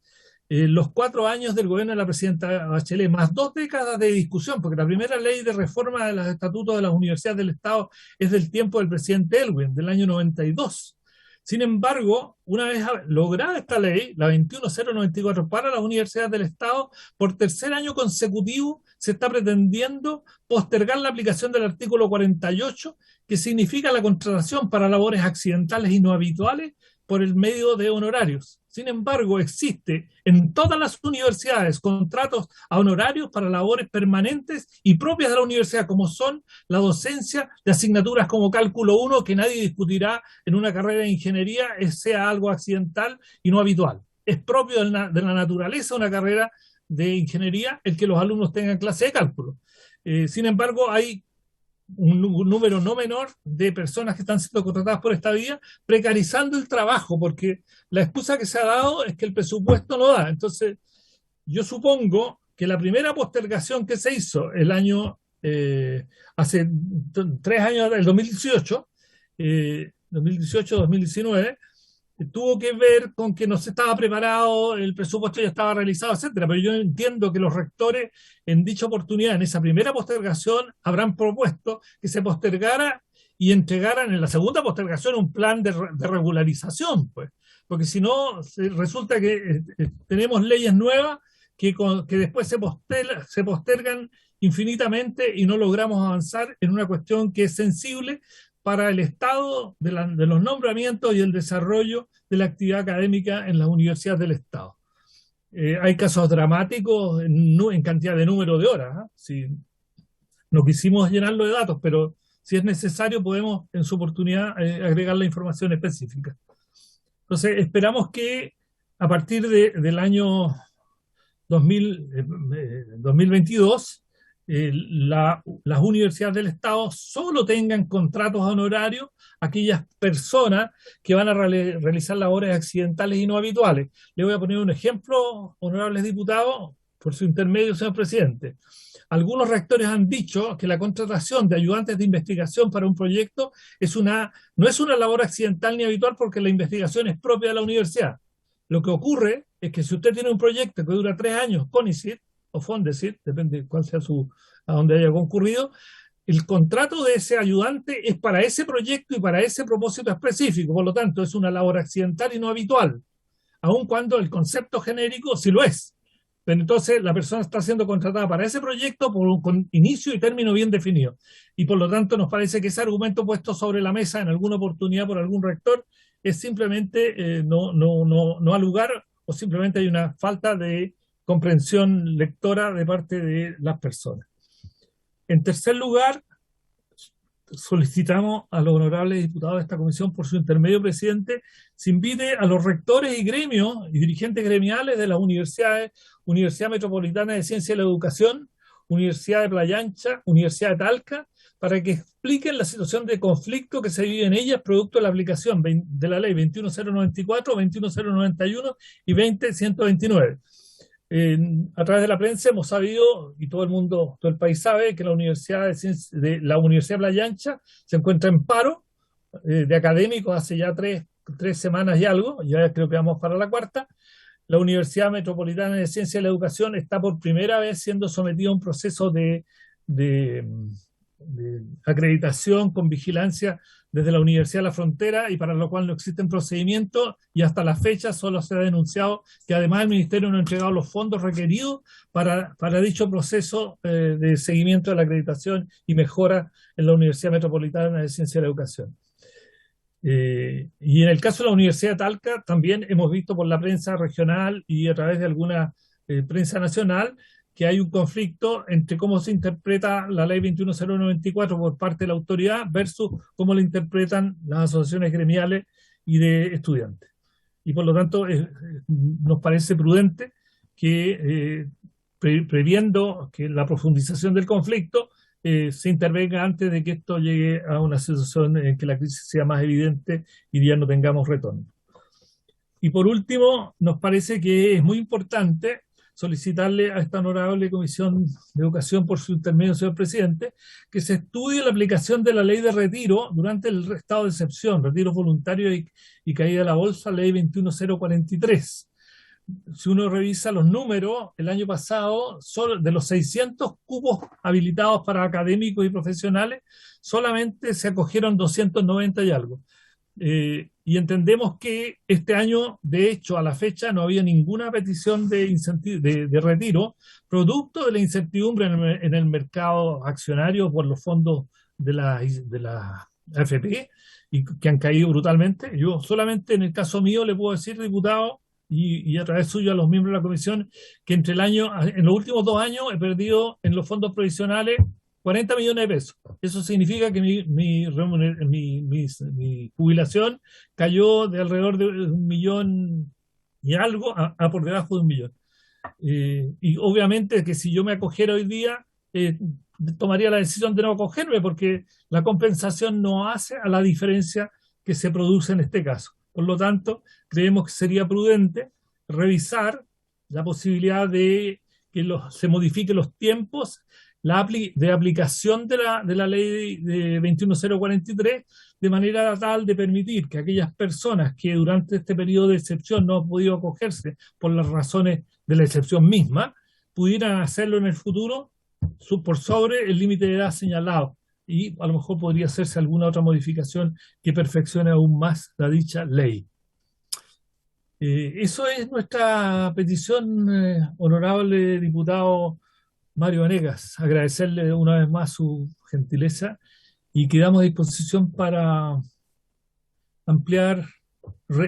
los 4 años del gobierno de la presidenta Bachelet, más 2 décadas de discusión, porque la primera ley de reforma de los estatutos de las universidades del Estado es del tiempo del presidente Elwin, del año 92. Sin embargo, una vez lograda esta ley, la 21094 para las universidades del Estado, por 3er año consecutivo se está pretendiendo postergar la aplicación del artículo 48, que significa la contratación para labores accidentales y no habituales por el medio de honorarios. Sin embargo, existe en todas las universidades contratos a honorarios para labores permanentes y propias de la universidad, como son la docencia de asignaturas como Cálculo 1, que nadie discutirá en una carrera de ingeniería sea algo accidental y no habitual. Es propio de la naturaleza de una carrera de ingeniería el que los alumnos tengan clase de cálculo. Sin embargo, hay un número no menor de personas que están siendo contratadas por esta vía, precarizando el trabajo, porque la excusa que se ha dado es que el presupuesto no da. Entonces, yo supongo que la primera postergación que se hizo el año, hace 3 años, el 2018, 2018-2019, tuvo que ver con que no se estaba preparado, el presupuesto ya estaba realizado, etcétera. Pero yo entiendo que los rectores, en dicha oportunidad, en esa primera postergación, habrán propuesto que se postergara y entregaran en la segunda postergación un plan de regularización, pues. Porque si no, resulta que tenemos leyes nuevas que después se postergan infinitamente y no logramos avanzar en una cuestión que es sensible para el estado de los nombramientos y el desarrollo de la actividad académica en las universidades del Estado. Hay casos dramáticos en cantidad de número de horas. Si no quisimos llenarlo de datos, pero si es necesario podemos en su oportunidad agregar la información específica. Entonces esperamos que a partir del año 2022 las universidades del Estado solo tengan contratos honorarios aquellas personas que van a realizar labores accidentales y no habituales. Le voy a poner un ejemplo, honorables diputados, por su intermedio, señor presidente. Algunos rectores han dicho que la contratación de ayudantes de investigación para un proyecto no es una labor accidental ni habitual porque la investigación es propia de la universidad. Lo que ocurre es que si usted tiene un proyecto que dura 3 años, CONICIT, o FONDECIT, depende de cuál sea a donde haya concurrido, el contrato de ese ayudante es para ese proyecto y para ese propósito específico, por lo tanto es una labor accidental y no habitual, aun cuando el concepto genérico sí lo es. Pero entonces la persona está siendo contratada para ese proyecto con inicio y término bien definido. Y por lo tanto nos parece que ese argumento puesto sobre la mesa en alguna oportunidad por algún rector es simplemente no al lugar, o simplemente hay una falta de comprensión lectora de parte de las personas. En tercer lugar, solicitamos a los honorables diputados de esta comisión, por su intermedio, presidente, se invite a los rectores y gremios y dirigentes gremiales de las universidades, Universidad Metropolitana de Ciencia y la Educación, Universidad de Playa Ancha, Universidad de Talca, para que expliquen la situación de conflicto que se vive en ellas producto de la aplicación de la ley 21094, 21091 y 20129. A través de la prensa hemos sabido, y todo el país sabe, que la Universidad de Playa Ancha se encuentra en paro de académicos hace ya 3 semanas y algo, ya creo que vamos para la cuarta. La Universidad Metropolitana de Ciencia y la Educación está por primera vez siendo sometida a un proceso de acreditación con vigilancia desde la Universidad de la Frontera, y para lo cual no existen procedimientos, y hasta la fecha solo se ha denunciado que además el Ministerio no ha entregado los fondos requeridos para dicho proceso de seguimiento de la acreditación y mejora en la Universidad Metropolitana de Ciencia y la Educación. Y en el caso de la Universidad de Talca, también hemos visto por la prensa regional y a través de alguna prensa nacional que hay un conflicto entre cómo se interpreta la ley 21094 por parte de la autoridad versus cómo la interpretan las asociaciones gremiales y de estudiantes. Y por lo tanto, nos parece prudente que, previendo que la profundización del conflicto, se intervenga antes de que esto llegue a una situación en que la crisis sea más evidente y ya no tengamos retorno. Y por último, nos parece que es muy importante solicitarle a esta honorable Comisión de Educación, por su intermedio, señor presidente, que se estudie la aplicación de la ley de retiro durante el estado de excepción, retiro voluntario y caída de la bolsa, ley 21043. Si uno revisa los números, el año pasado, solo de los 600 cupos habilitados para académicos y profesionales, solamente se acogieron 290 y algo. Y entendemos que este año, de hecho, a la fecha, no había ninguna petición de retiro, producto de la incertidumbre en el mercado accionario por los fondos de la AFP, y que han caído brutalmente. Yo solamente en el caso mío le puedo decir, diputado, y a través suyo a los miembros de la comisión, que en los últimos 2 años he perdido en los fondos provisionales 40 millones de pesos. Eso significa que mi jubilación cayó de alrededor de 1 millón y algo a por debajo de 1 millón. Y obviamente que si yo me acogiera hoy día, tomaría la decisión de no acogerme, porque la compensación no hace a la diferencia que se produce en este caso. Por lo tanto, creemos que sería prudente revisar la posibilidad de que se modifiquen los tiempos de aplicación de la ley de 21043, de manera tal de permitir que aquellas personas que durante este periodo de excepción no han podido acogerse por las razones de la excepción misma, pudieran hacerlo en el futuro por sobre el límite de edad señalado. Y a lo mejor podría hacerse alguna otra modificación que perfeccione aún más la dicha ley. Eso es nuestra petición, honorable diputado Mario Venegas. Agradecerle una vez más su gentileza y quedamos a disposición para ampliar,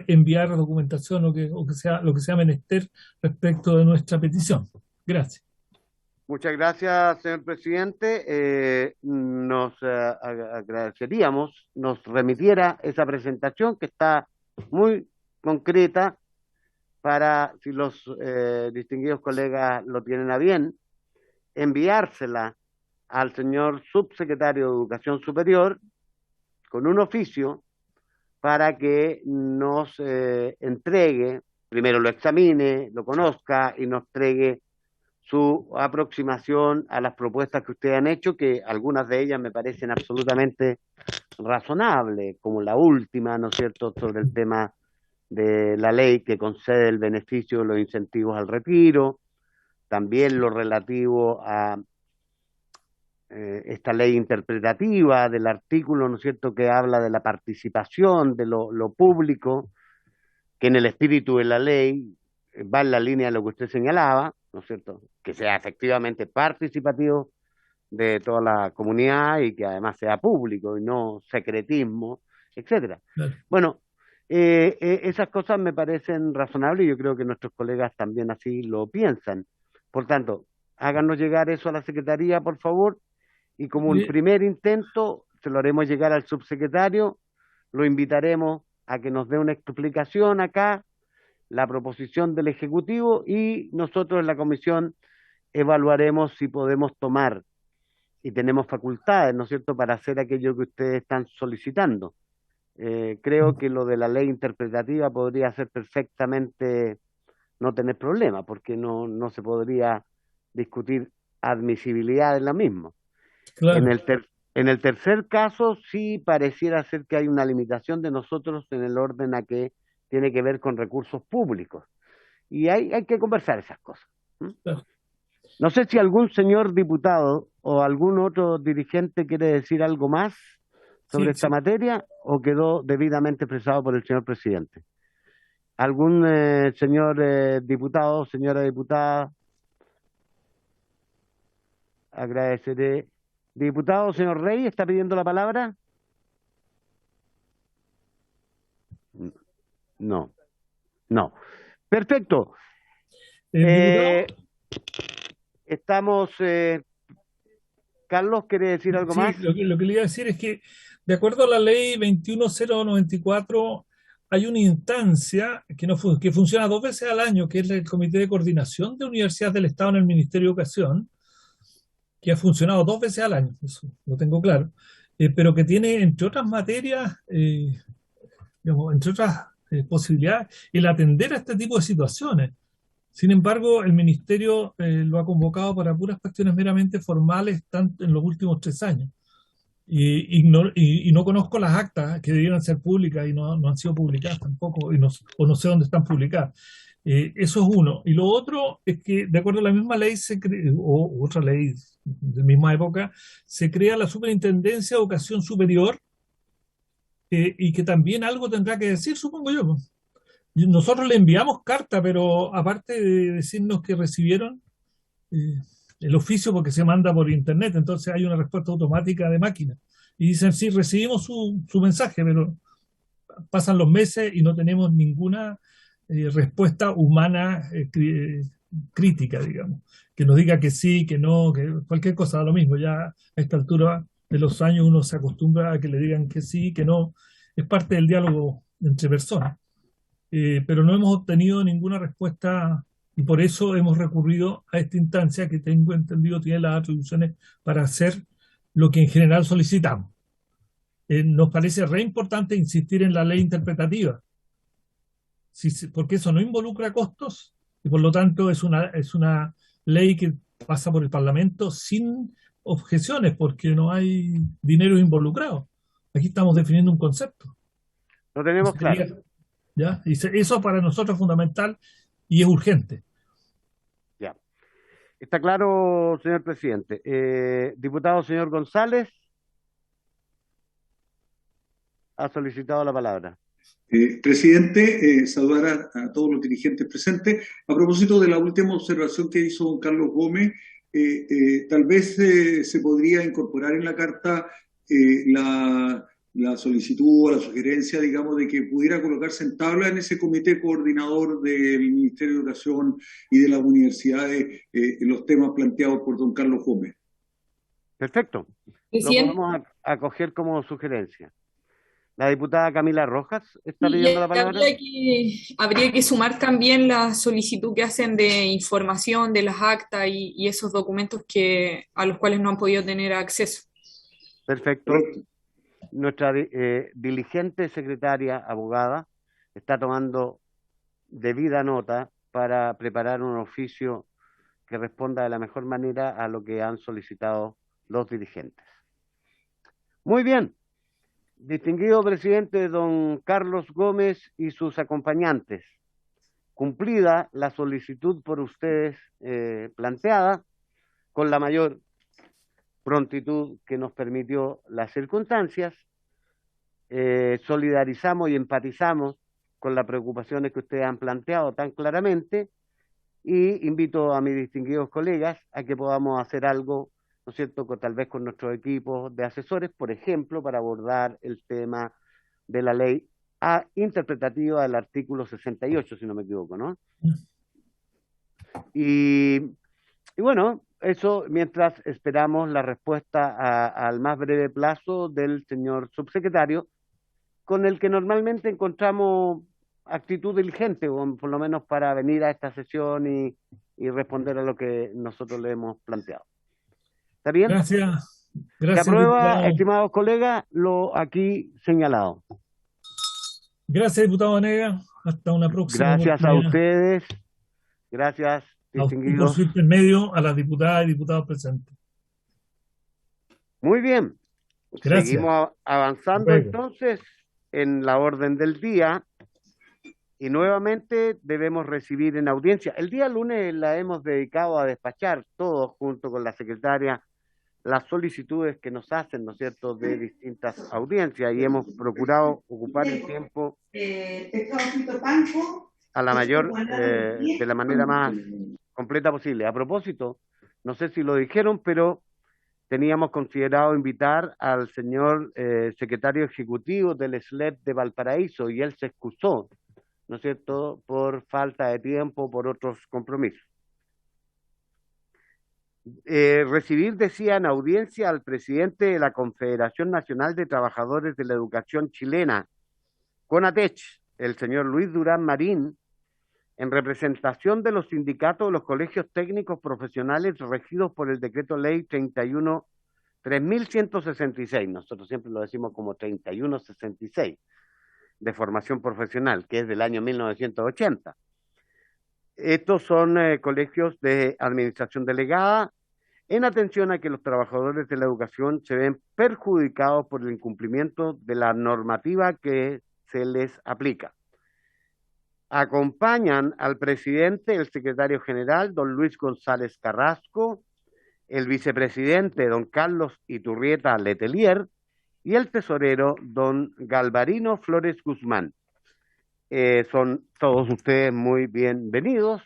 enviar documentación o lo que sea menester respecto de nuestra petición. Gracias. Muchas gracias, señor presidente. Nos agradeceríamos, nos remitiera esa presentación que está muy concreta para, si los distinguidos colegas lo tienen a bien, enviársela al señor subsecretario de Educación Superior con un oficio para que nos entregue, primero lo examine, lo conozca y nos entregue su aproximación a las propuestas que ustedes han hecho, que algunas de ellas me parecen absolutamente razonables, como la última, ¿no es cierto?, sobre el tema de la ley que concede el beneficio de los incentivos al retiro, también lo relativo a esta ley interpretativa del artículo, ¿no es cierto?, que habla de la participación de lo público, que en el espíritu de la ley va en la línea de lo que usted señalaba, ¿no es cierto?, que sea efectivamente participativo de toda la comunidad y que además sea público y no secretismo, etcétera. Claro. Bueno, esas cosas me parecen razonables y yo creo que nuestros colegas también así lo piensan. Por tanto, háganos llegar eso a la Secretaría, por favor, y como un primer intento, se lo haremos llegar al subsecretario, lo invitaremos a que nos dé una explicación acá, la proposición del Ejecutivo, y nosotros en la comisión evaluaremos si podemos tomar, y tenemos facultades, ¿no es cierto?, para hacer aquello que ustedes están solicitando. Creo que lo de la ley interpretativa podría ser perfectamente, no tener problema, porque no se podría discutir admisibilidad de la misma. Claro. En el tercer caso, sí pareciera ser que hay una limitación de nosotros en el orden a que tiene que ver con recursos públicos. Y hay que conversar esas cosas. Claro. No sé si algún señor diputado o algún otro dirigente quiere decir algo más sobre esta materia o quedó debidamente expresado por el señor presidente. ¿Algún señor diputado, señora diputada? Agradeceré. Diputado, señor Rey, ¿está pidiendo la palabra? No. No. Perfecto. Diputado, Estamos... Carlos, ¿quiere decir algo sí, más? lo que le iba a decir es que, de acuerdo a la ley 21094, hay una instancia que funciona 2 veces al año, que es el Comité de Coordinación de Universidades del Estado en el Ministerio de Educación, que ha funcionado 2 veces al año, eso lo tengo claro, pero que tiene, entre otras materias, digamos, entre otras posibilidades, el atender a este tipo de situaciones. Sin embargo, el Ministerio lo ha convocado para puras cuestiones meramente formales tanto en los últimos 3 años. Y no conozco las actas que debieran ser públicas y no han sido publicadas tampoco, o no sé dónde están publicadas. Eso es uno. Y lo otro es que, de acuerdo a la misma ley, o otra ley de misma época, se crea la Superintendencia de Educación Superior, y que también algo tendrá que decir, supongo yo. Nosotros le enviamos carta, pero aparte de decirnos que recibieron el oficio, porque se manda por internet, entonces hay una respuesta automática de máquina. Y dicen, sí, recibimos su mensaje, pero pasan los meses y no tenemos ninguna respuesta humana crítica, digamos, que nos diga que sí, que no, que cualquier cosa da lo mismo. Ya a esta altura de los años uno se acostumbra a que le digan que sí, que no. Es parte del diálogo entre personas. Pero no hemos obtenido ninguna respuesta y por eso hemos recurrido a esta instancia que tengo entendido tiene las atribuciones para hacer lo que en general solicitamos. Nos parece re importante insistir en la ley interpretativa, porque eso no involucra costos y por lo tanto es una ley que pasa por el Parlamento sin objeciones porque no hay dinero involucrado. Aquí estamos definiendo un concepto. Lo tenemos claro. ¿Ya? Y eso para nosotros es fundamental y es urgente. Ya. Está claro, señor presidente. Diputado señor González ha solicitado la palabra. Presidente, saludar a todos los dirigentes presentes. A propósito de la última observación que hizo don Carlos Gómez, tal vez se podría incorporar en la carta la solicitud o la sugerencia, digamos, de que pudiera colocarse en tabla en ese comité coordinador del Ministerio de Educación y de las universidades los temas planteados por don Carlos Gómez. Perfecto. Lo podemos acoger como sugerencia. La diputada Camila Rojas está pidiendo la palabra. Habría que sumar también la solicitud que hacen de información de las actas y esos documentos a los cuales no han podido tener acceso. Perfecto. Nuestra diligente secretaria, abogada, está tomando debida nota para preparar un oficio que responda de la mejor manera a lo que han solicitado los dirigentes. Muy bien. Distinguido presidente don Carlos Gómez y sus acompañantes, cumplida la solicitud por ustedes planteada, con la mayor prontitud que nos permitió las circunstancias, solidarizamos y empatizamos con las preocupaciones que ustedes han planteado tan claramente y invito a mis distinguidos colegas a que podamos hacer algo, ¿no es cierto?, tal vez con nuestros equipos de asesores, por ejemplo, para abordar el tema de la ley interpretativa del artículo 68, si no me equivoco, ¿no? Y bueno, eso mientras esperamos la respuesta al más breve plazo del señor subsecretario, con el que normalmente encontramos actitud diligente, o por lo menos para venir a esta sesión y responder a lo que nosotros le hemos planteado. ¿Está bien? Gracias. Se aprueba, diputado. estimados colegas, lo aquí señalado. Gracias, diputado Vanega. Hasta una próxima. Gracias a ustedes. Gracias, distinguidos. Por su intermedio a las diputadas y diputados presentes. Muy bien. Gracias. Seguimos avanzando Luego. entonces en la orden del día y nuevamente debemos recibir en audiencia. El día lunes la hemos dedicado a despachar todos junto con la secretaria las solicitudes que nos hacen, ¿no es cierto?, de distintas audiencias y hemos procurado ocupar el tiempo a la mayor, de la manera más completa posible. A propósito, no sé si lo dijeron, pero teníamos considerado invitar al señor secretario ejecutivo del SLEP de Valparaíso y él se excusó, ¿no es cierto?, por falta de tiempo, por otros compromisos. Recibir, decía, en audiencia al presidente de la Confederación Nacional de Trabajadores de la Educación Chilena, CONATEC, el señor Luis Durán Marín, en representación de los sindicatos de los colegios técnicos profesionales regidos por el decreto ley 3166, nosotros siempre lo decimos como 3166, de formación profesional, que es del año 1980. Estos son colegios de administración delegada, en atención a que los trabajadores de la educación se ven perjudicados por el incumplimiento de la normativa que se les aplica. Acompañan al presidente, el secretario general, don Luis González Carrasco, el vicepresidente, don Carlos Iturrieta Letelier, y el tesorero, don Galvarino Flores Guzmán. Son todos ustedes muy bienvenidos.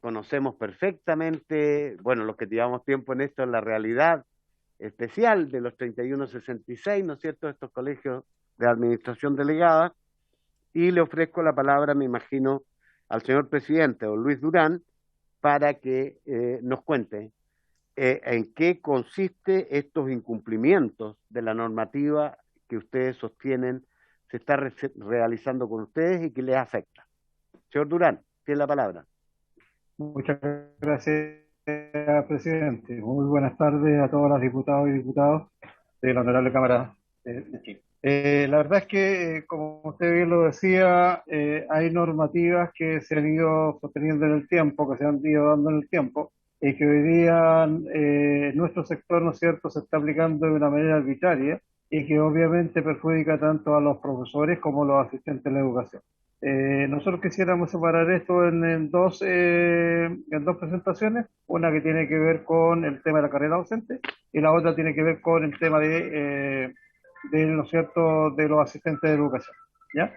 Conocemos perfectamente, bueno, los que llevamos tiempo en esto, la realidad especial de los 3166, ¿no es cierto?, estos colegios de administración delegada, y le ofrezco la palabra, me imagino, al señor presidente, don Luis Durán, para que nos cuente en qué consiste estos incumplimientos de la normativa que ustedes sostienen se está realizando con ustedes y que les afecta. Señor Durán, tiene la palabra. Muchas gracias, presidente. Muy buenas tardes a todas las diputadas y diputados de la Honorable Cámara de Chile. La verdad es que, como usted bien lo decía, hay normativas que se han ido sosteniendo en el tiempo, que se han ido dando en el tiempo, y que hoy día nuestro sector, ¿no es cierto?, se está aplicando de una manera arbitraria y que obviamente perjudica tanto a los profesores como a los asistentes de la educación. Nosotros quisiéramos separar esto en dos presentaciones, una que tiene que ver con el tema de la carrera docente y la otra tiene que ver con el tema ¿no es cierto?, de los asistentes de educación. ¿Ya?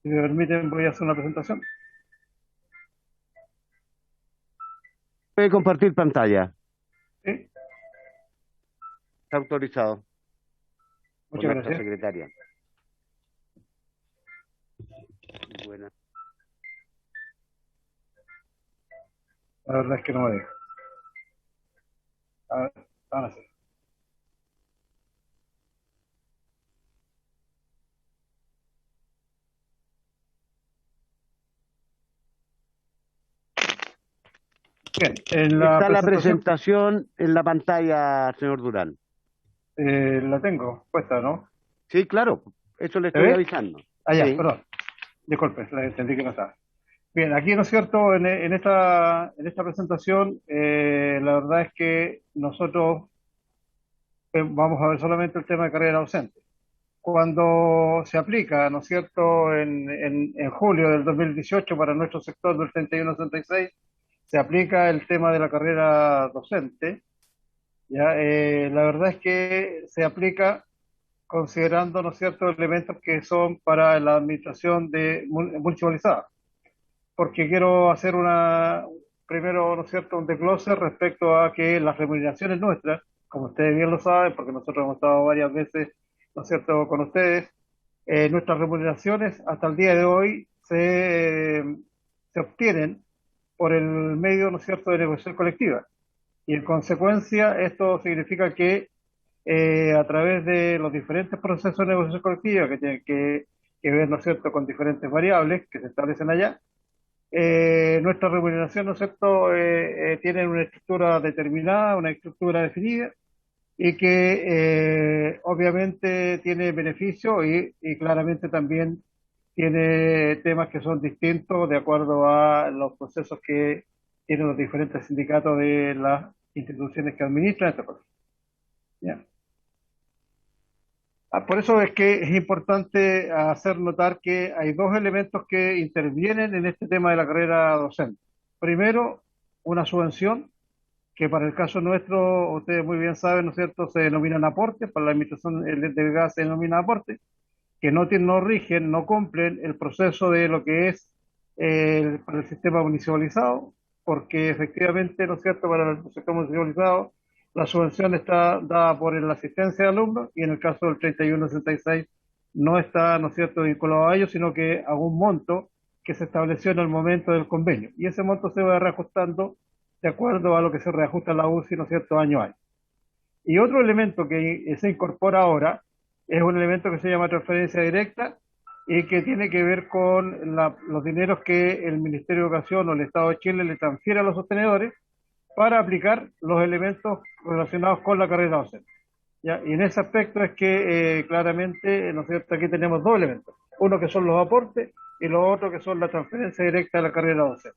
Si me permiten, voy a hacer una presentación. Puede compartir pantalla. ¿Sí? Está autorizado. Muchas por nuestra gracias. secretaria. Buenas. La verdad es que no me deja. A ver, ahora sí. Bien, en Está la la presentación presentación en la pantalla, señor Durán. la tengo puesta, ¿no? Sí, claro, eso le ¿Se estoy ve? avisando. Ah, ya, Sí. perdón. Disculpe, la entendí que no estaba. Bien, aquí, ¿no es cierto?, en esta presentación, la verdad es que nosotros vamos a ver solamente el tema de carrera docente. Cuando se aplica, ¿no es cierto?, en julio del 2018 para nuestro sector del 3166, se aplica el tema de la carrera docente, ¿ya? La verdad es que se aplica considerando, ¿no es cierto?, elementos que son para la administración municipalizada. Porque quiero hacer primero, ¿no es cierto?, un desglose respecto a que las remuneraciones nuestras, como ustedes bien lo saben, porque nosotros hemos estado varias veces, ¿no es cierto?, con ustedes, nuestras remuneraciones hasta el día de hoy se obtienen por el medio, ¿no es cierto?, de negociación colectiva. Y en consecuencia, esto significa que a través de los diferentes procesos de negociación colectiva que tienen que ver, ¿no es cierto?, con diferentes variables que se establecen allá, nuestra remuneración, ¿no es cierto?, tiene una estructura determinada, una estructura definida, y que obviamente tiene beneficios y claramente también tiene temas que son distintos de acuerdo a los procesos que tienen los diferentes sindicatos de las instituciones que administran este proceso. ¿ya? Por eso es que es importante hacer notar que hay dos elementos que intervienen en este tema de la carrera docente. Primero, una subvención, que para el caso nuestro, ustedes muy bien saben, ¿no es cierto?, se denominan aportes, para la administración del gas se denomina aportes, que no rigen, no cumplen el proceso de lo que es para el sistema municipalizado, porque efectivamente, ¿no es cierto?, para el sistema municipalizado la subvención está dada por la asistencia de alumnos y en el caso del 3166 no está, ¿no es cierto?, vinculado a ello, sino que a un monto que se estableció en el momento del convenio. Y ese monto se va reajustando de acuerdo a lo que se reajusta la UCI, ¿no es cierto?, año a año. Y otro elemento que se incorpora ahora es un elemento que se llama transferencia directa y que tiene que ver con los dineros que el Ministerio de Educación o el Estado de Chile le transfiere a los sostenedores para aplicar los elementos relacionados con la carrera docente. ¿Ya? Y en ese aspecto es que claramente, ¿no es cierto?, aquí tenemos dos elementos. Uno que son los aportes y lo otro que son la transferencia directa de la carrera docente.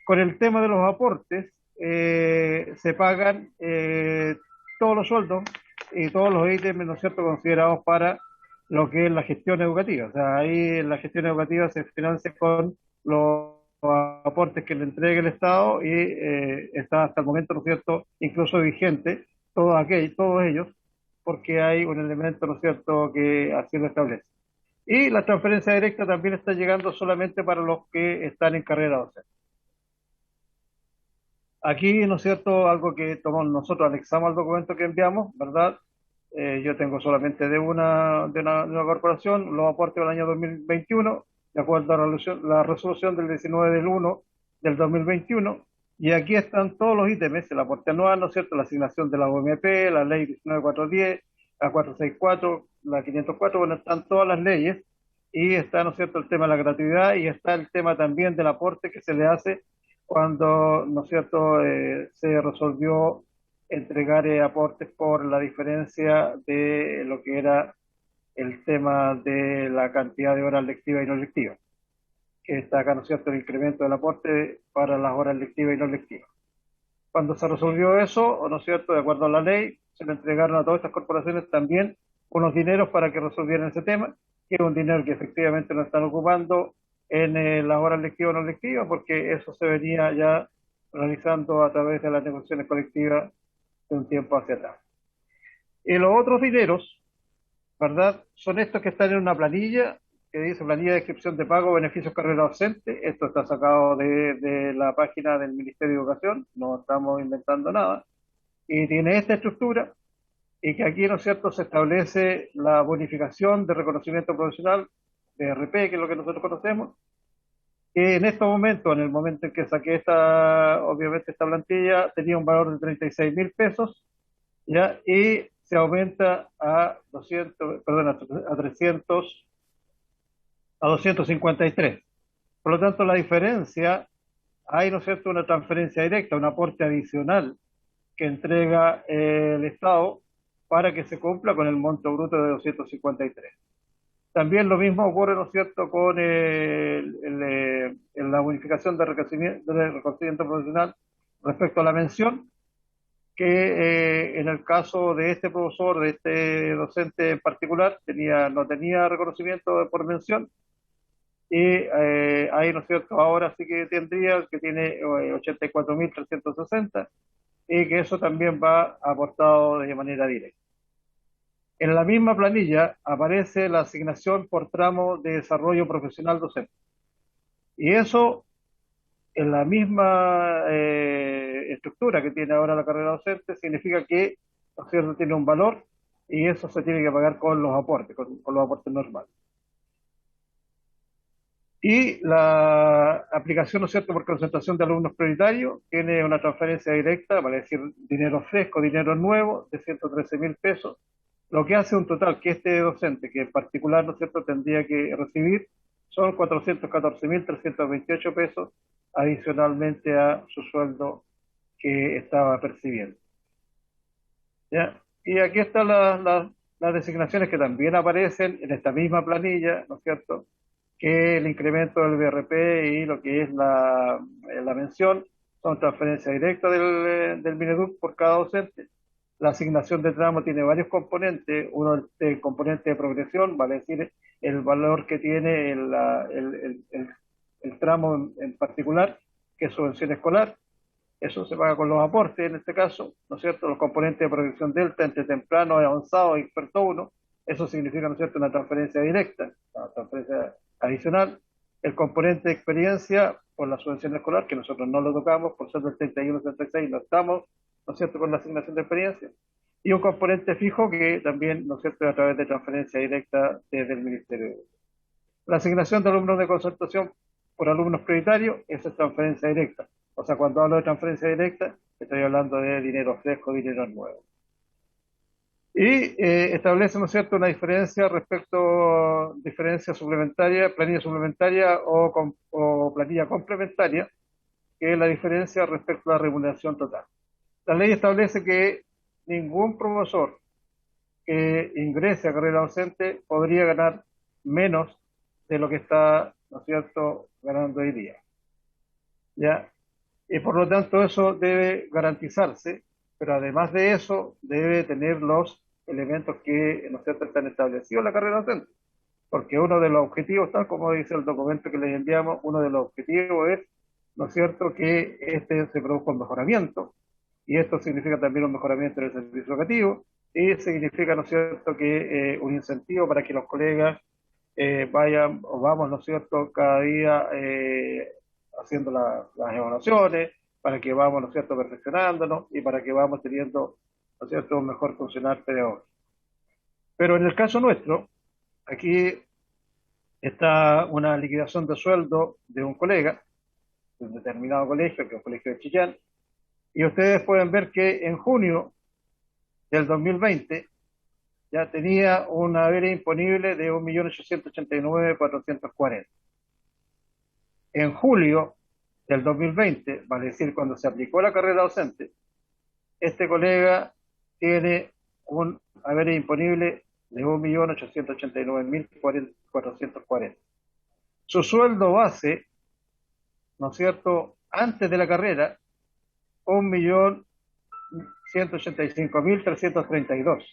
Con el tema de los aportes, se pagan todos los sueldos y todos los ítems, ¿no es cierto?, considerados para lo que es la gestión educativa. O sea, ahí la gestión educativa se financia con los aportes que le entrega el Estado y está hasta el momento, ¿no es cierto?, incluso vigente, todos ellos, porque hay un elemento, ¿no es cierto?, que así lo establece. Y la transferencia directa también está llegando solamente para los que están en carrera docente. Aquí, ¿no es cierto?, algo que nosotros anexamos al documento que enviamos, ¿verdad? Yo tengo solamente de una corporación los aportes del año 2021, de acuerdo a la resolución del 19 del 1 del 2021, y aquí están todos los ítems, el aporte anual, ¿no es cierto?, la asignación de la OMP, la ley 19410, la 464, la 504, bueno, están todas las leyes, y está, ¿no es cierto?, el tema de la gratuidad, y está el tema también del aporte que se le hace cuando, ¿no es cierto?, se resolvió entregar aportes por la diferencia de lo que era el tema de la cantidad de horas lectivas y no lectivas, que está acá, ¿no es cierto?, el incremento del aporte para las horas lectivas y no lectivas. Cuando se resolvió eso, ¿no es cierto?, de acuerdo a la ley, se le entregaron a todas estas corporaciones también unos dineros para que resolvieran ese tema, que es un dinero que efectivamente no están ocupando en las horas lectivas o no lectivas, porque eso se venía ya realizando a través de las negociaciones colectivas de un tiempo hacia atrás. Y los otros dineros, ¿verdad?, son estos que están en una planilla que dice planilla de descripción de pago, beneficios, carrera docente. Esto está sacado de la página del Ministerio de Educación, no estamos inventando nada, y tiene esta estructura, y que aquí, ¿no es cierto?, se establece la bonificación de reconocimiento profesional, de RP, que es lo que nosotros conocemos, que en estos momentos, en el momento en que saqué obviamente esta plantilla, tenía un valor de 36.000 pesos, ¿ya? Y se aumenta a 253. Por lo tanto, la diferencia, hay, ¿no es cierto?, una transferencia directa, un aporte adicional que entrega el Estado para que se cumpla con el monto bruto de 253. También lo mismo ocurre, ¿no es cierto?, con la bonificación de reconocimiento profesional respecto a la mención, que en el caso de este profesor, de este docente en particular, no tenía reconocimiento por mención, y ahí, ¿no es cierto?, ahora sí que tendría, que tiene 84.360, y que eso también va aportado de manera directa. En la misma planilla aparece la asignación por tramo de desarrollo profesional docente. Y eso, en la misma estructura que tiene ahora la carrera docente, significa que, ¿no es cierto?, tiene un valor y eso se tiene que pagar con los aportes, con los aportes normales. Y la aplicación, ¿no es cierto?, por concentración de alumnos prioritarios, tiene una transferencia directa, vale decir, dinero fresco, dinero nuevo, de 113.000 pesos, lo que hace un total que este docente, que en particular, ¿no es cierto?, tendría que recibir, son 414.328 pesos adicionalmente a su sueldo que estaba percibiendo. ¿Ya? Y aquí están las designaciones que también aparecen en esta misma planilla, ¿no es cierto?, que el incremento del BRP y lo que es la mención son transferencias directas del Mineduc por cada docente, la asignación de tramo tiene varios componentes. Uno es el componente de progresión, vale decir, el valor que tiene el tramo en particular, que es subvención escolar. Eso se paga con los aportes en este caso, ¿no es cierto? Los componentes de progresión delta entre temprano y avanzado y experto 1, eso significa, ¿no es cierto?, una transferencia directa, una transferencia adicional. El componente de experiencia por la subvención escolar, que nosotros no lo tocamos, por ser del 31-36 no estamos, ¿no es cierto?, con la asignación de experiencia. Y un componente fijo que también, ¿no es cierto?, a través de transferencia directa desde el Ministerio de Educación. La asignación de alumnos de concertación por alumnos prioritarios, esa es transferencia directa. O sea, cuando hablo de transferencia directa, estoy hablando de dinero fresco, dinero nuevo. Y establece, ¿no es cierto?, una diferencia respecto, diferencia suplementaria, planilla suplementaria o planilla complementaria, que es la diferencia respecto a la remuneración total. La ley establece que ningún profesor que ingrese a carrera docente podría ganar menos de lo que está, ¿no es cierto?, ganando hoy día. ¿Ya? Y por lo tanto eso debe garantizarse, pero además de eso debe tener los elementos que, ¿no es cierto?, están establecidos en la carrera docente. Porque uno de los objetivos, tal como dice el documento que les enviamos, uno de los objetivos es, ¿no es cierto?, que se produzca un mejoramiento, y esto significa también un mejoramiento del servicio educativo, y significa, ¿no es cierto?, que un incentivo para que los colegas vayan o vamos, ¿no es cierto?, cada día haciendo las evaluaciones, para que vamos, ¿no es cierto?, perfeccionándonos y para que vamos teniendo, ¿no es cierto?, un mejor funcionar pedagógico. Pero en el caso nuestro, aquí está una liquidación de sueldo de un colega de un determinado colegio, que es el Colegio de Chillán, y ustedes pueden ver que en junio del 2020 ya tenía un haber imponible de 1.889.440. En julio del 2020, vale decir, cuando se aplicó la carrera docente, este colega tiene un haber imponible de 1.889.440. Su sueldo base, ¿no es cierto?, antes de la carrera, 1.185.332.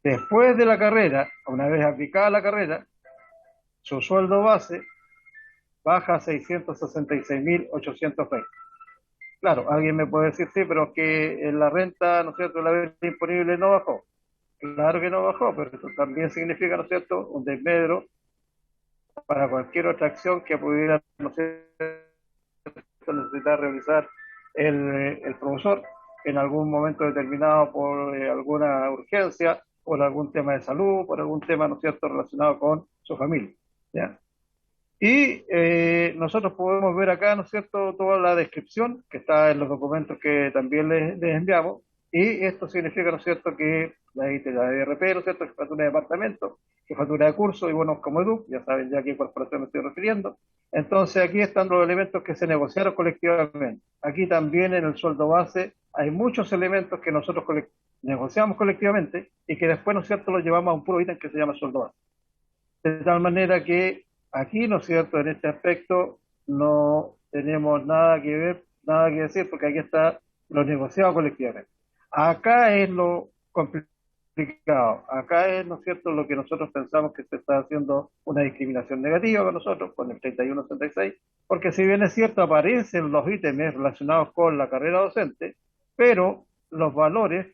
Después de la carrera, una vez aplicada la carrera, su sueldo base baja a 666.820. Claro, alguien me puede decir, sí, pero que en la renta, ¿no es cierto?, la venta imponible no bajó. Claro que no bajó, pero eso también significa, ¿no es cierto?, un desmedro para cualquier otra acción que pudiera, ¿no es cierto?, necesitar realizar el profesor en algún momento determinado por alguna urgencia, por algún tema de salud, por algún tema, ¿no es cierto?, relacionado con su familia, ¿ya? Y nosotros podemos ver acá, ¿no es cierto?, toda la descripción que está en los documentos que también les enviamos, y esto significa, ¿no es cierto?, que la IRP, ¿no es cierto?, jefatura de departamento, jefatura de curso y bonos como EDUC, ya saben ya a qué corporación me estoy refiriendo. Entonces aquí están los elementos que se negociaron colectivamente. Aquí también en el sueldo base hay muchos elementos que nosotros negociamos colectivamente y que después, ¿no es cierto?, los llevamos a un puro ítem que se llama sueldo base. De tal manera que aquí, ¿no es cierto?, en este aspecto no tenemos nada que ver, nada que decir, porque aquí está lo negociado colectivamente. Acá es lo complicado, acá es, ¿no es cierto?, lo que nosotros pensamos que se está haciendo una discriminación negativa con nosotros, con el 31-66, porque si bien es cierto, aparecen los ítems relacionados con la carrera docente, pero los valores,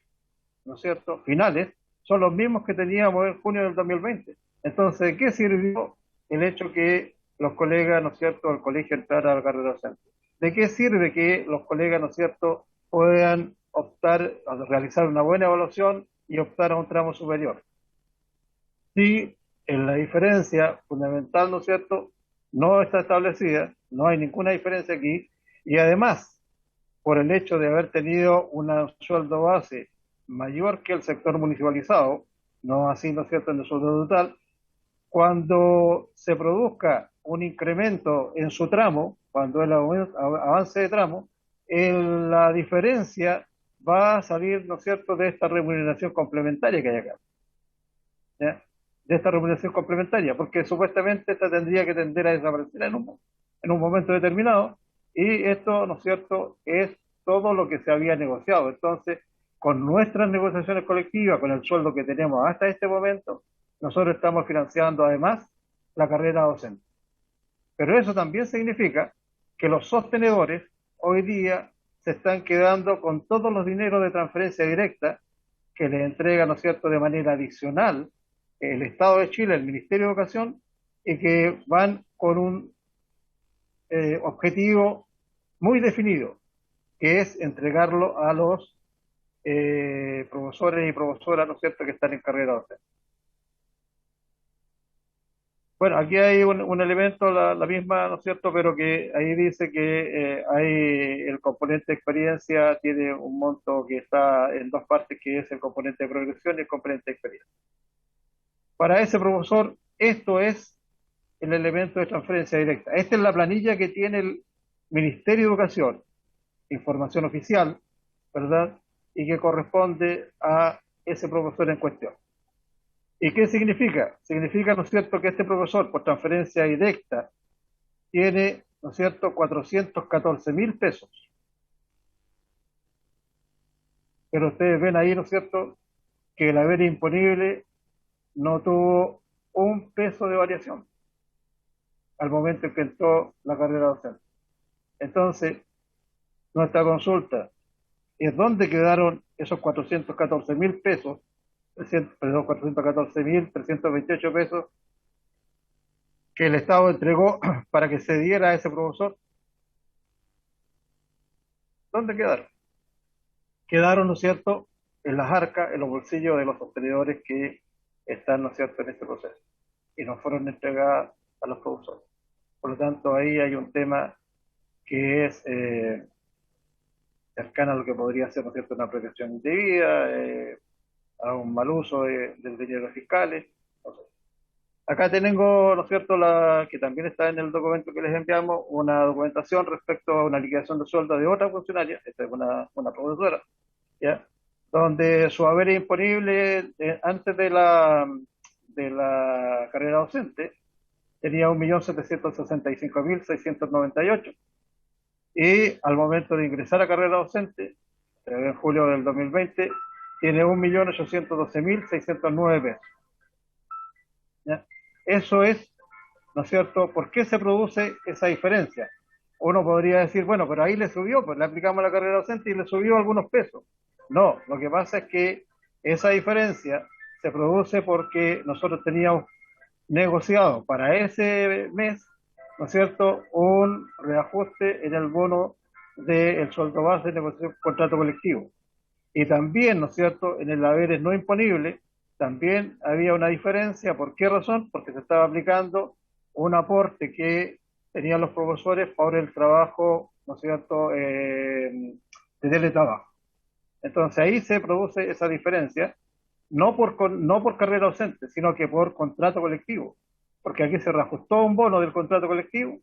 ¿no es cierto?, finales, son los mismos que teníamos en junio del 2020. Entonces, ¿de qué sirvió el hecho que los colegas, ¿no es cierto?, el colegio entrara a la carrera docente? ¿De qué sirve que los colegas, ¿no es cierto?, puedan optar a realizar una buena evaluación y optar a un tramo superior? Si en la diferencia fundamental, ¿no es cierto?, no está establecida, no hay ninguna diferencia aquí, y además, por el hecho de haber tenido un sueldo base mayor que el sector municipalizado, no así, ¿no es cierto?, en el sueldo total, cuando se produzca un incremento en su tramo, cuando el avance de tramo, la diferencia va a salir, ¿no es cierto?, de esta remuneración complementaria que hay acá. ¿Ya? De esta remuneración complementaria, porque supuestamente esta tendría que tender a desaparecer en un momento determinado, y esto, ¿no es cierto?, es todo lo que se había negociado. Entonces, con nuestras negociaciones colectivas, con el sueldo que tenemos hasta este momento, nosotros estamos financiando además la carrera docente. Pero eso también significa que los sostenedores hoy día se están quedando con todos los dineros de transferencia directa que les entrega, ¿no es cierto?, de manera adicional el Estado de Chile, el Ministerio de Educación, y que van con un objetivo muy definido, que es entregarlo a los profesores y profesoras, ¿no es cierto?, que están en carrera docente. Bueno, aquí hay un elemento, la misma, ¿no es cierto?, pero que ahí dice que hay el componente de experiencia, tiene un monto que está en dos partes, que es el componente de progresión y el componente de experiencia. Para ese profesor, esto es el elemento de transferencia directa. Esta es la planilla que tiene el Ministerio de Educación, información oficial, ¿verdad?, y que corresponde a ese profesor en cuestión. ¿Y qué significa? Significa, ¿no es cierto?, que este profesor por transferencia directa tiene, ¿no es cierto?, 414.000 pesos. Pero ustedes ven ahí, ¿no es cierto?, que el haber imponible no tuvo un peso de variación al momento en que entró la carrera docente. Entonces, nuestra consulta es dónde quedaron esos 414.000 pesos, 414.328 pesos que el Estado entregó para que se diera a ese profesor. ¿Dónde quedaron? Quedaron, ¿no es cierto?, en las arcas, en los bolsillos de los sostenedores que están, ¿no es cierto?, en este proceso, y no fueron entregadas a los profesores. Por lo tanto, ahí hay un tema que es cercano a lo que podría ser, ¿no es cierto?, una apropiación indebida, a un mal uso del dinero fiscales. No sé. Acá tengo, ¿no es cierto?, que también está en el documento que les enviamos, una documentación respecto a una liquidación de sueldo de otra funcionaria, esta es una profesora, ¿ya?, donde su haber imponible antes de la carrera docente tenía 1.765.698, y al momento de ingresar a carrera docente, en julio del 2020, tiene 1.812.609 pesos. ¿Ya? Eso es, ¿no es cierto?, ¿por qué se produce esa diferencia? Uno podría decir, bueno, pero ahí le subió, pues le aplicamos la carrera docente y le subió algunos pesos. No, lo que pasa es que esa diferencia se produce porque nosotros teníamos negociado para ese mes, ¿no es cierto?, un reajuste en el bono del sueldo base de negociación contrato colectivo. Y también, ¿no es cierto?, en el haberes no imponible, también había una diferencia. ¿Por qué razón? Porque se estaba aplicando un aporte que tenían los profesores por el trabajo, ¿no es cierto?, de teletrabajo. Entonces ahí se produce esa diferencia, no por carrera docente, sino que por contrato colectivo, porque aquí se reajustó un bono del contrato colectivo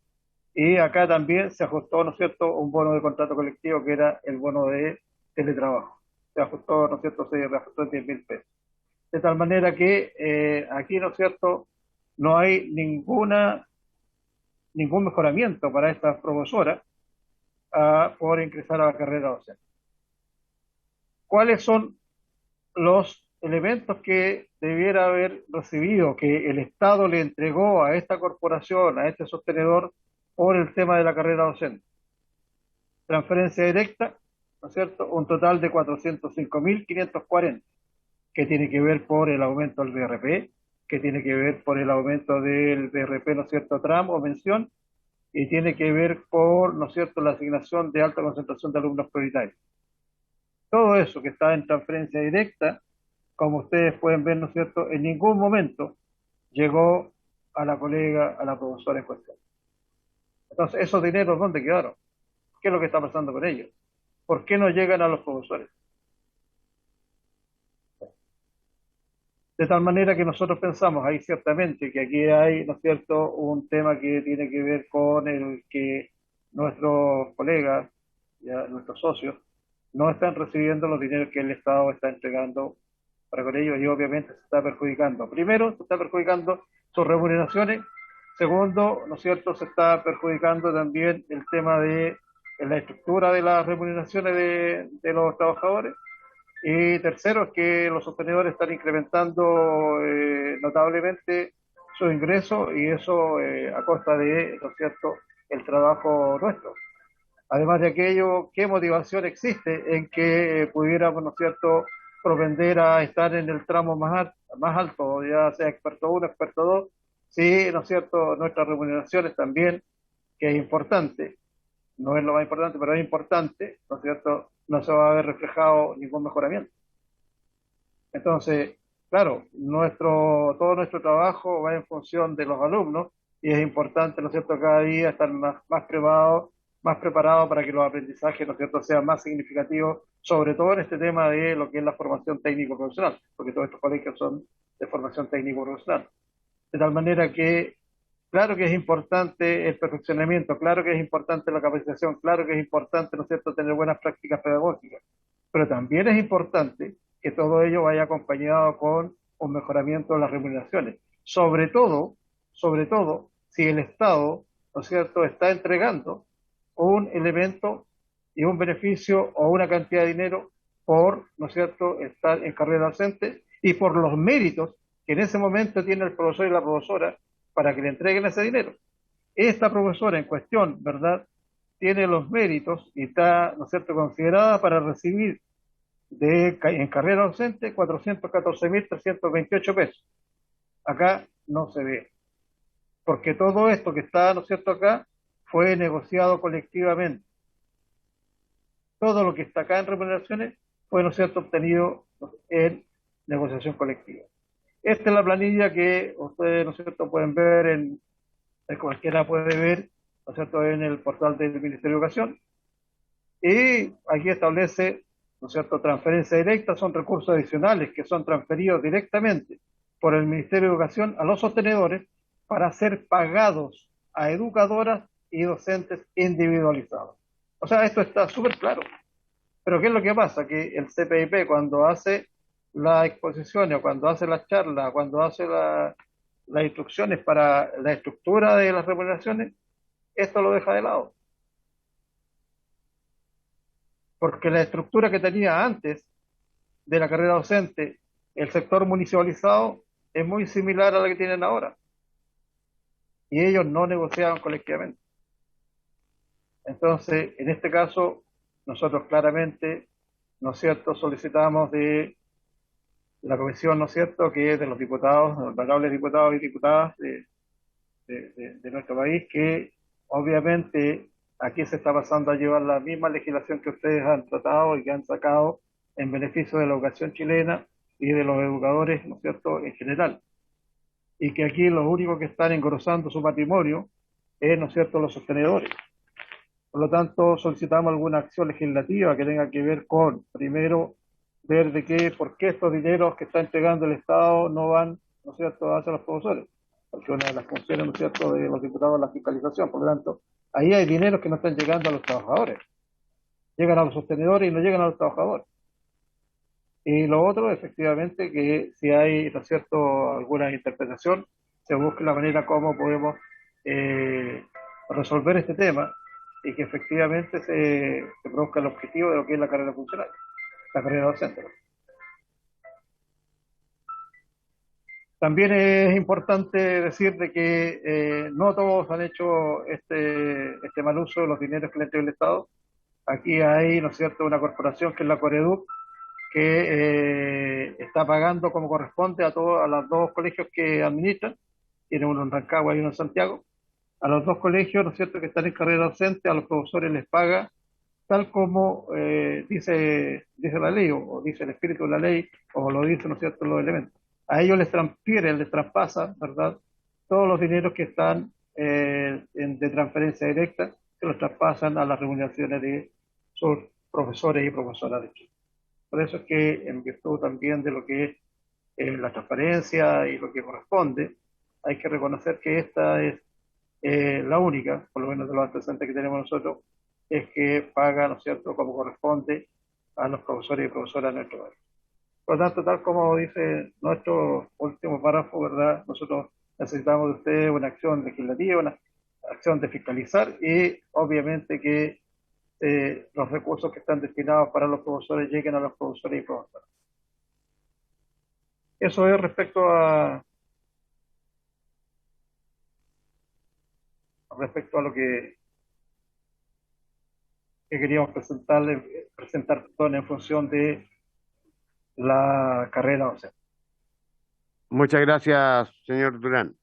y acá también se ajustó, ¿no es cierto?, un bono de contrato colectivo que era el bono de teletrabajo. Se ajustó, ¿no es cierto?, se reajustó en 10.000 pesos. De tal manera que aquí, ¿no es cierto?, no hay ningún mejoramiento para estas profesoras por ingresar a la carrera docente. ¿Cuáles son los elementos que debiera haber recibido, que el Estado le entregó a esta corporación, a este sostenedor, por el tema de la carrera docente? Transferencia directa, ¿no es cierto?, un total de 405.540, que tiene que ver por el aumento del BRP, que tiene que ver por el aumento del BRP, ¿no es cierto?, tram o mención, y tiene que ver por, ¿no es cierto?, la asignación de alta concentración de alumnos prioritarios. Todo eso que está en transferencia directa, como ustedes pueden ver, ¿no es cierto?, en ningún momento llegó a la colega, a la profesora en cuestión. Entonces, ¿esos dineros dónde quedaron? ¿Qué es lo que está pasando con ellos? ¿Por qué no llegan a los profesores? De tal manera que nosotros pensamos ahí ciertamente que aquí hay, ¿no es cierto?, un tema que tiene que ver con el que nuestros colegas, ya, nuestros socios, no están recibiendo los dineros que el Estado está entregando para con ellos, y obviamente se está perjudicando. Primero, se está perjudicando sus remuneraciones. Segundo, ¿no es cierto?, se está perjudicando también el tema de la estructura de las remuneraciones de los trabajadores. Y tercero es que los sostenedores están incrementando notablemente su ingreso y eso a costa de, ¿no es cierto?, el trabajo nuestro. Además de aquello, ¿qué motivación existe en que pudiéramos, ¿no es cierto?, propender a estar en el tramo más alto, ya sea experto 1, experto 2, si, ¿no es cierto?, nuestras remuneraciones también, que es importante, no es lo más importante, pero es importante, ¿no es cierto?, no se va a ver reflejado ningún mejoramiento. Entonces, claro, todo nuestro trabajo va en función de los alumnos y es importante, ¿no es cierto?, cada día estar más preparados para que los aprendizajes, ¿no es cierto?, sean más significativos, sobre todo en este tema de lo que es la formación técnico-profesional, porque todos estos colegios son de formación técnico-profesional. De tal manera que, claro que es importante el perfeccionamiento, claro que es importante la capacitación, claro que es importante, ¿no es cierto?, tener buenas prácticas pedagógicas, pero también es importante que todo ello vaya acompañado con un mejoramiento de las remuneraciones. Sobre todo, si el Estado, ¿no es cierto?, está entregando un elemento y un beneficio o una cantidad de dinero por, ¿no es cierto?, estar en carrera docente y por los méritos que en ese momento tiene el profesor y la profesora para que le entreguen ese dinero. Esta profesora en cuestión, ¿verdad?, tiene los méritos y está, ¿no es cierto?, considerada para recibir en carrera docente 414.328 pesos. Acá no se ve, porque todo esto que está, ¿no es cierto?, acá fue negociado colectivamente. Todo lo que está acá en remuneraciones fue, ¿no es cierto?, obtenido en negociación colectiva. Esta es la planilla que ustedes, ¿no es cierto?, pueden ver cualquiera puede ver, ¿no es cierto?, en el portal del Ministerio de Educación. Y aquí establece, ¿no es cierto?, transferencia directa, son recursos adicionales que son transferidos directamente por el Ministerio de Educación a los sostenedores para ser pagados a educadoras y docentes individualizados. O sea, esto está súper claro. Pero ¿qué es lo que pasa? Que el CPIP cuando hace las exposiciones, cuando hace las charlas, cuando hace las instrucciones para la estructura de las remuneraciones, esto lo deja de lado. Porque la estructura que tenía antes de la carrera docente, el sector municipalizado, es muy similar a la que tienen ahora. Y ellos no negociaban colectivamente. Entonces, en este caso, nosotros claramente, ¿no es cierto?, solicitamos de la comisión, ¿no es cierto?, que es de los diputados, de los honorables diputados y diputadas de nuestro país, que obviamente aquí se está pasando a llevar la misma legislación que ustedes han tratado y que han sacado en beneficio de la educación chilena y de los educadores, ¿no es cierto?, en general. Y que aquí los únicos que están engrosando su patrimonio es, ¿no es cierto?, los sostenedores. Por lo tanto, solicitamos alguna acción legislativa que tenga que ver con, primero, ver por qué estos dineros que está entregando el Estado no van, ¿no es cierto?, hacia los profesores, porque una de las funciones, ¿no es cierto?, de los diputados es la fiscalización. Por lo tanto, ahí hay dineros que no están llegando a los trabajadores, llegan a los sostenedores y no llegan a los trabajadores. Y lo otro, efectivamente, que si hay, ¿no es cierto?, alguna interpretación, se busque la manera como podemos resolver este tema y que efectivamente se produzca el objetivo de lo que es la carrera funcional, la carrera docente. También es importante decir de que no todos han hecho este mal uso de los dineros que le entrega el Estado. Aquí hay, ¿no es cierto?, una corporación que es la Coreduc, que está pagando como corresponde a los dos colegios que administran, tiene uno en Rancagua y uno en Santiago. A los dos colegios, ¿no es cierto?, que están en carrera docente, a los profesores les paga tal como dice la ley, o dice el espíritu de la ley, o lo dicen, ¿no es cierto?, los elementos. A ellos les transfieren, les traspasan, ¿verdad?, todos los dineros que están de transferencia directa, se los traspasan a las remuneraciones de sus profesores y profesoras de Chile. Por eso es que, en virtud también de lo que es la transparencia y lo que corresponde, hay que reconocer que esta es la única, por lo menos de los antecedentes que tenemos nosotros, es que paga, ¿no es cierto?, como corresponde a los profesores y profesoras de nuestro país. Por lo tanto, tal como dice nuestro último párrafo, ¿verdad?, nosotros necesitamos de ustedes una acción legislativa, una acción de fiscalizar y obviamente que los recursos que están destinados para los profesores lleguen a los profesores y profesoras. Eso es respecto a lo que queríamos presentar, perdón, en función de la carrera docente. Muchas gracias, señor Durán.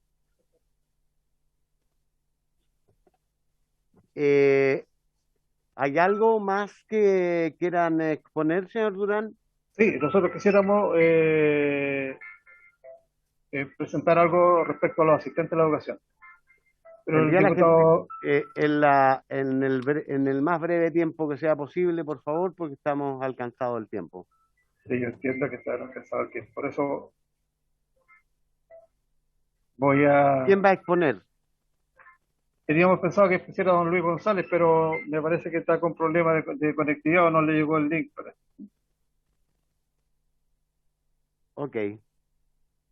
¿Hay algo más que quieran exponer, señor Durán? Sí, nosotros quisiéramos presentar algo respecto a los asistentes de la educación. Pero el Tendría la diputado, gente en el más breve tiempo que sea posible, por favor, porque estamos alcanzados el tiempo. sí, yo entiendo que está alcanzado el tiempo. Por eso ¿Quién va a exponer? teníamos pensado que pusiera don Luis González, pero me parece que está con problemas de conectividad o no le llegó el link. Ok.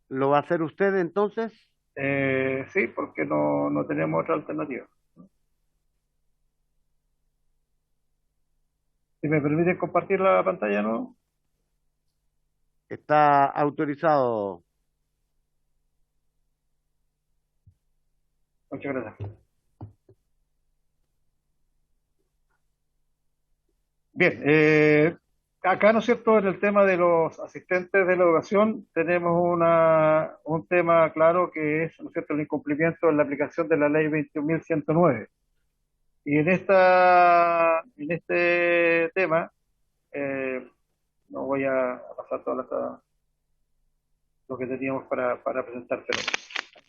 ¿Lo va a hacer usted entonces? Sí, porque no tenemos otra alternativa. Si me permiten compartir la pantalla, ¿no? Está autorizado. Muchas gracias. Bien, acá, ¿no es cierto?, en el tema de los asistentes de la educación tenemos un tema claro que es, ¿no es cierto?, el incumplimiento en la aplicación de la ley 21.109. Y en este tema, no voy a pasar lo que teníamos para presentártelo.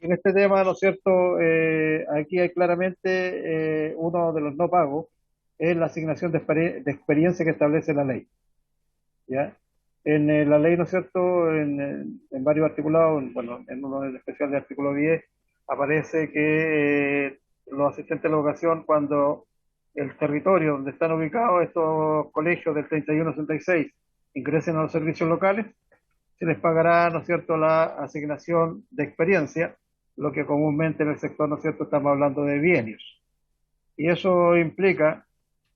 En este tema, ¿no es cierto?, aquí hay claramente uno de los no pagos, es la asignación de experiencia que establece la ley. ¿Ya? En la ley, ¿no es cierto?, en varios articulados, bueno, en uno en especial del artículo 10, aparece que los asistentes de la educación, cuando el territorio donde están ubicados estos colegios del 3166 ingresen a los servicios locales, se les pagará, ¿no es cierto?, la asignación de experiencia, lo que comúnmente en el sector, ¿no es cierto?, estamos hablando de bienios. Y eso implica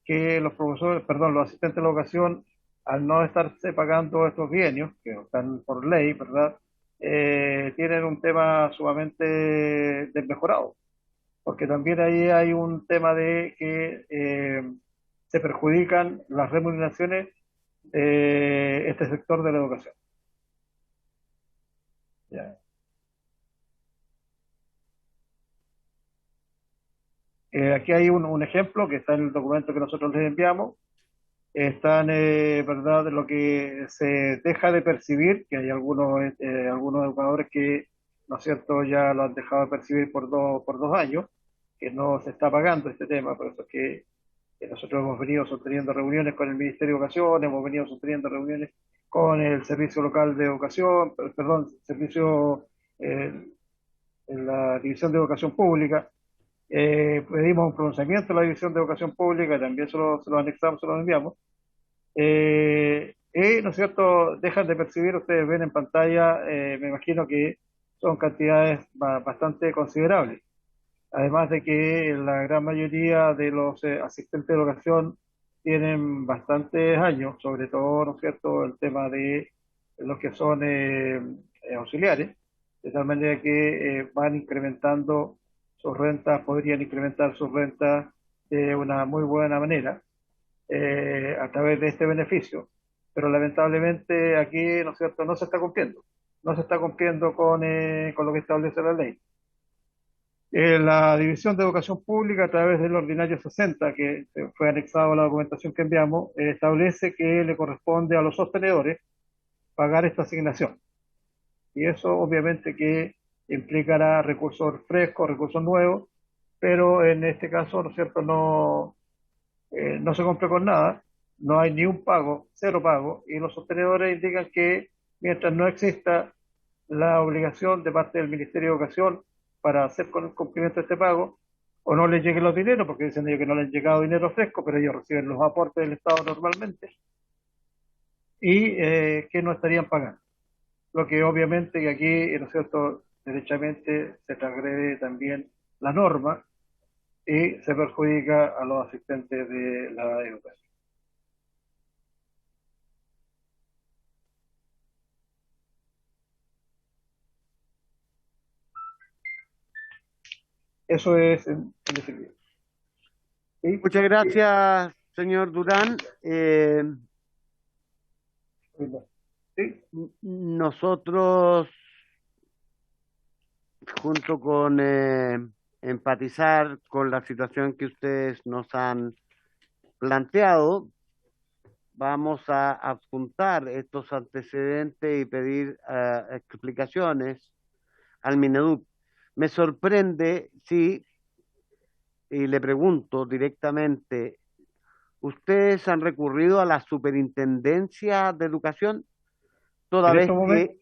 que los asistentes de la educación, al no estarse pagando estos bienios, que están por ley, ¿verdad?, tienen un tema sumamente desmejorado, porque también ahí hay un tema de que se perjudican las remuneraciones de este sector de la educación. ¿Ya? Aquí hay un ejemplo que está en el documento que nosotros les enviamos. Están, ¿verdad?, de lo que se deja de percibir, que hay algunos educadores que, ¿no es cierto?, ya lo han dejado de percibir por 2 años, que no se está pagando este tema. Por eso es que nosotros hemos venido sosteniendo reuniones con el Ministerio de Educación, hemos venido sosteniendo reuniones con el Servicio Local de Educación, perdón, en la División de Educación Pública. Pedimos un pronunciamiento de la División de Educación Pública, también se lo anexamos, se lo enviamos. ¿No es cierto?, dejan de percibir, ustedes ven en pantalla, me imagino que son cantidades bastante considerables. Además de que la gran mayoría de los asistentes de educación tienen bastantes años, sobre todo, ¿no es cierto?, el tema de los que son auxiliares, de tal manera que van incrementando sus rentas, podrían incrementar sus rentas de una muy buena manera a través de este beneficio, pero lamentablemente aquí, ¿no es cierto?, no se está cumpliendo con lo que establece la ley. La División de Educación Pública, a través del ordinario 60, que fue anexado a la documentación que enviamos, establece que le corresponde a los sostenedores pagar esta asignación. Y eso obviamente que implicará recursos frescos, recursos nuevos, pero en este caso, ¿no es cierto?, no se cumple con nada, no hay ni un pago, cero pago, y los sostenedores indican que mientras no exista la obligación de parte del Ministerio de Educación para hacer con el cumplimiento de este pago, o no les lleguen los dineros, porque dicen ellos que no les han llegado dinero fresco, pero ellos reciben los aportes del Estado normalmente, y que no estarían pagando. Lo que obviamente que aquí, ¿no es cierto?, derechamente se transgrede también la norma, y se perjudica a los asistentes de la educación. Eso es en definitiva. ¿Sí? Muchas gracias, señor Durán. ¿Sí? Nosotros, junto con empatizar con la situación que ustedes nos han planteado, vamos a adjuntar estos antecedentes y pedir explicaciones al Mineduc. Me sorprende, sí, y le pregunto directamente, ¿ustedes han recurrido a la Superintendencia de Educación? Toda vez que,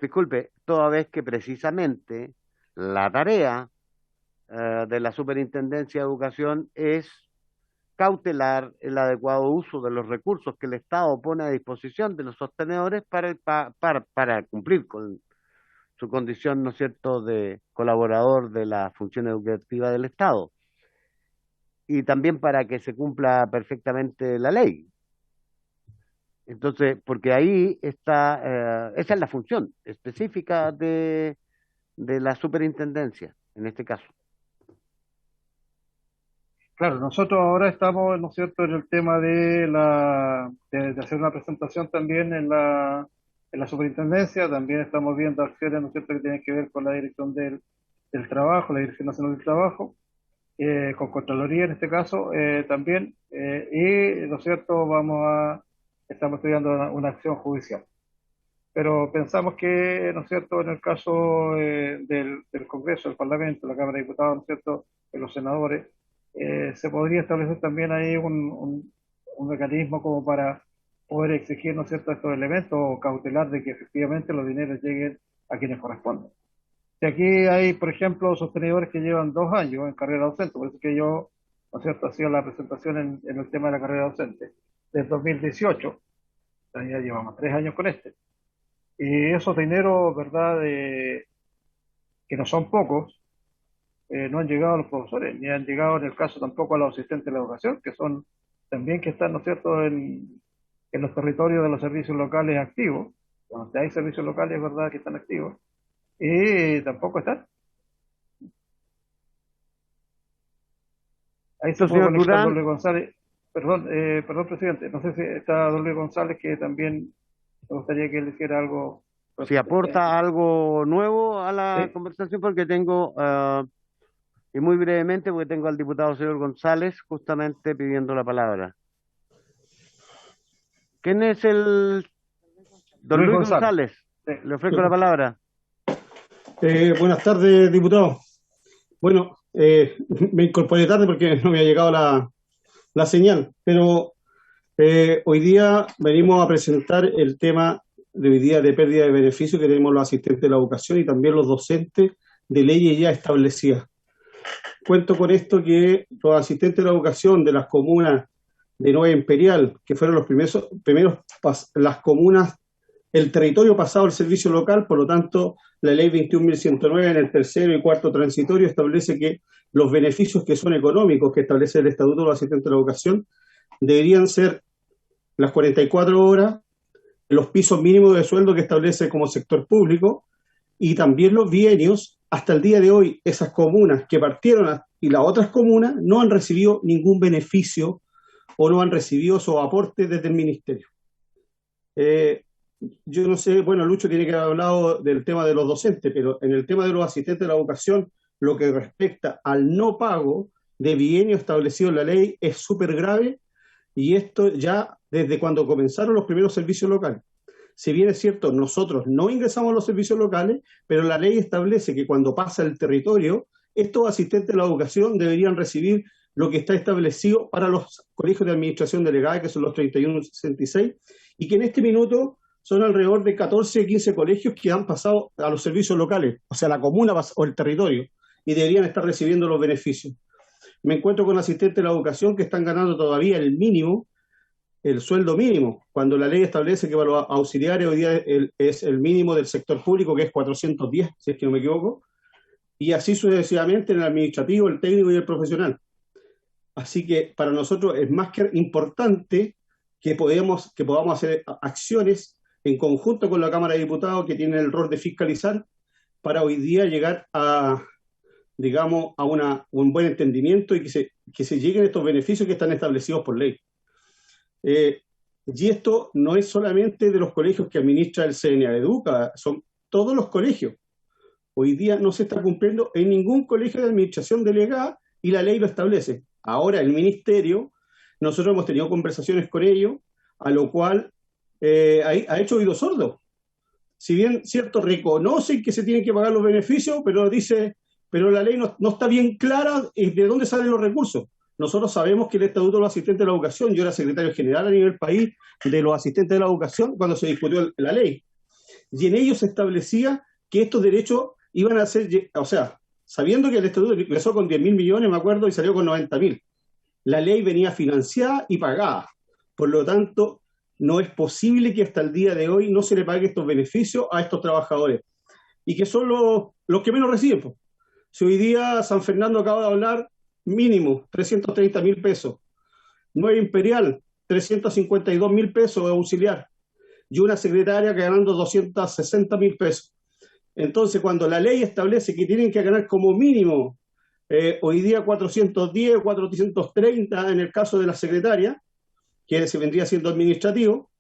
disculpe, toda vez que precisamente la tarea de la Superintendencia de Educación es cautelar el adecuado uso de los recursos que el Estado pone a disposición de los sostenedores para cumplir con su condición, ¿no es cierto?, de colaborador de la función educativa del Estado, y también para que se cumpla perfectamente la ley. Entonces, porque ahí está, esa es la función específica de la superintendencia, en este caso. Claro, nosotros ahora estamos, ¿no es cierto?, en el tema de hacer una presentación también en la superintendencia. También estamos viendo acciones, ¿no es cierto?, que tienen que ver con la dirección del trabajo, la Dirección Nacional del Trabajo, con Contraloría en este caso también, y, ¿no es cierto?, estamos estudiando una acción judicial. Pero pensamos que, ¿no es cierto?, en el caso del Congreso, del Parlamento, la Cámara de Diputados, ¿no es cierto?, de los senadores, se podría establecer también ahí un mecanismo como para poder exigir, ¿no es cierto?, estos elementos o cautelar de que efectivamente los dineros lleguen a quienes corresponden. Y aquí hay, por ejemplo, sostenedores que llevan 2 años en carrera docente, por eso que yo, ¿no es cierto?, hacía la presentación en el tema de la carrera docente, desde 2018, ya llevamos 3 años con este. Y esos dineros, ¿verdad?, que no son pocos, no han llegado a los profesores, ni han llegado en el caso tampoco a los asistentes de la educación, que son también que están, ¿no es cierto?, en los territorios de los servicios locales activos, donde hay servicios locales, ¿verdad?, que están activos, y tampoco están. Ahí se puede conectar don Luis González. Perdón, presidente, no sé si está don Luis González, que también me gustaría que él hiciera algo. Si aporta algo nuevo a la conversación, porque tengo, y muy brevemente, porque tengo al diputado señor González justamente pidiendo la palabra. ¿Quién es el don Luis González? Le ofrezco la palabra. Buenas tardes, diputado. Bueno, me incorporé tarde porque no me ha llegado la señal, pero hoy día venimos a presentar el tema de hoy día de pérdida de beneficios que tenemos los asistentes de la educación y también los docentes de leyes ya establecidas. Cuento con esto que los asistentes de la educación de las comunas de Nueva Imperial, que fueron los primeros las comunas, el territorio pasado al servicio local, por lo tanto, la ley 21.109 en el tercero y cuarto transitorio establece que los beneficios que son económicos que establece el Estatuto de los Asistentes de la Educación deberían ser las 44 horas, los pisos mínimos de sueldo que establece como sector público y también los bienios. Hasta el día de hoy, esas comunas que partieron y las otras comunas no han recibido ningún beneficio o no han recibido su aporte desde el Ministerio. Yo no sé, bueno, Lucho tiene que haber hablado del tema de los docentes, pero en el tema de los asistentes de la educación, lo que respecta al no pago de bienio establecido en la ley es súper grave, y esto ya desde cuando comenzaron los primeros servicios locales. Si bien es cierto, nosotros no ingresamos a los servicios locales, pero la ley establece que cuando pasa el territorio, estos asistentes de la educación deberían recibir lo que está establecido para los colegios de administración delegada, que son los 3166, y que en este minuto son alrededor de 14 o 15 colegios que han pasado a los servicios locales, o sea, la comuna o el territorio, y deberían estar recibiendo los beneficios. Me encuentro con asistentes de la educación que están ganando todavía el mínimo, el sueldo mínimo, cuando la ley establece que para los auxiliares hoy día es el mínimo del sector público, que es 410, si es que no me equivoco, y así sucesivamente en el administrativo, el técnico y el profesional. Así que para nosotros es más que importante que podamos hacer acciones en conjunto con la Cámara de Diputados, que tiene el rol de fiscalizar, para hoy día llegar a, digamos, a un buen entendimiento y que se lleguen estos beneficios que están establecidos por ley. Y esto no es solamente de los colegios que administra el CNA Educa, son todos los colegios. Hoy día no se está cumpliendo en ningún colegio de administración delegada y la ley lo establece. Ahora el ministerio, nosotros hemos tenido conversaciones con ellos, a lo cual ha hecho oídos sordos. Si bien, cierto, reconocen que se tienen que pagar los beneficios, pero la ley no está bien clara de dónde salen los recursos. Nosotros sabemos que el Estatuto de los Asistentes de la Educación, yo era secretario general a nivel país de los asistentes de la educación cuando se discutió la ley, y en ellos se establecía que estos derechos iban a ser, o sea, sabiendo que el Estatuto empezó con 10.000 millones, me acuerdo, y salió con 90.000. La ley venía financiada y pagada. Por lo tanto, no es posible que hasta el día de hoy no se le pague estos beneficios a estos trabajadores. Y que son los que menos reciben. Pues. Si hoy día San Fernando acaba de hablar, mínimo 330.000 pesos. Nueva Imperial, 352.000 pesos de auxiliar. Y una secretaria ganando 260.000 pesos. Entonces, cuando la ley establece que tienen que ganar como mínimo hoy día 410, 430 en el caso de la secretaria, que se vendría siendo administrativo,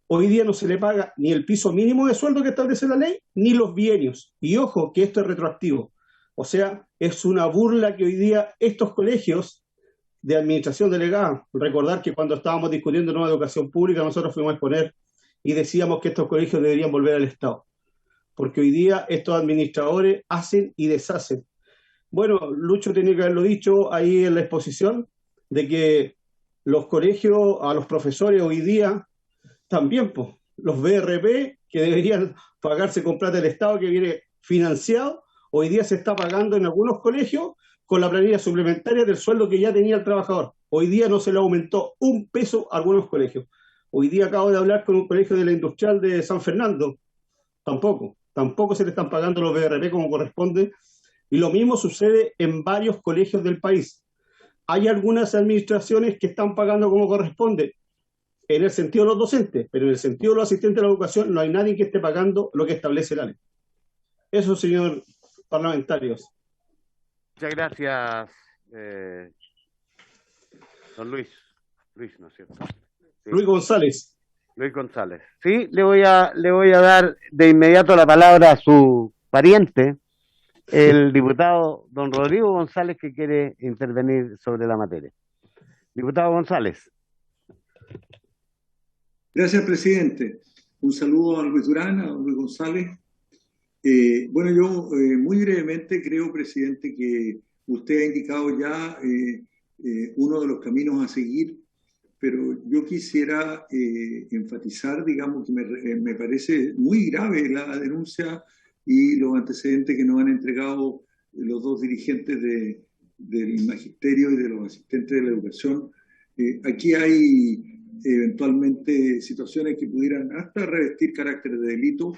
hoy día no se le paga ni el piso mínimo de sueldo que establece la ley, ni los bienios. Y ojo, que esto es retroactivo. O sea, es una burla que hoy día estos colegios de administración delegada, recordar que cuando estábamos discutiendo nueva educación pública, nosotros fuimos a exponer y decíamos que estos colegios deberían volver al Estado. Porque hoy día estos administradores hacen y deshacen. Bueno, Lucho tenía que haberlo dicho ahí en la exposición, de que los colegios, a los profesores hoy día, también pues, los BRP, que deberían pagarse con plata del Estado que viene financiado, hoy día se está pagando en algunos colegios con la planilla suplementaria del sueldo que ya tenía el trabajador. Hoy día no se le aumentó un peso a algunos colegios. Hoy día acabo de hablar con un colegio de la Industrial de San Fernando, tampoco se le están pagando los BRP como corresponde, y lo mismo sucede en varios colegios del país. Hay algunas administraciones que están pagando como corresponde, en el sentido de los docentes, pero en el sentido de los asistentes de la educación no hay nadie que esté pagando lo que establece la ley. Eso, señor parlamentarios. Muchas gracias, don Luis. Luis, ¿no es cierto? Sí. Luis González. Luis González. Sí, le voy a dar de inmediato la palabra a su pariente, el diputado don Rodrigo González, que quiere intervenir sobre la materia. Diputado González. Gracias, presidente. Un saludo a Luis Durán, a don Luis González. Bueno, yo muy brevemente creo, presidente, que usted ha indicado ya uno de los caminos a seguir, pero yo quisiera enfatizar, digamos, que me parece muy grave la denuncia y los antecedentes que nos han entregado los dos dirigentes del magisterio y de los asistentes de la educación. Aquí hay eventualmente situaciones que pudieran hasta revestir carácter de delito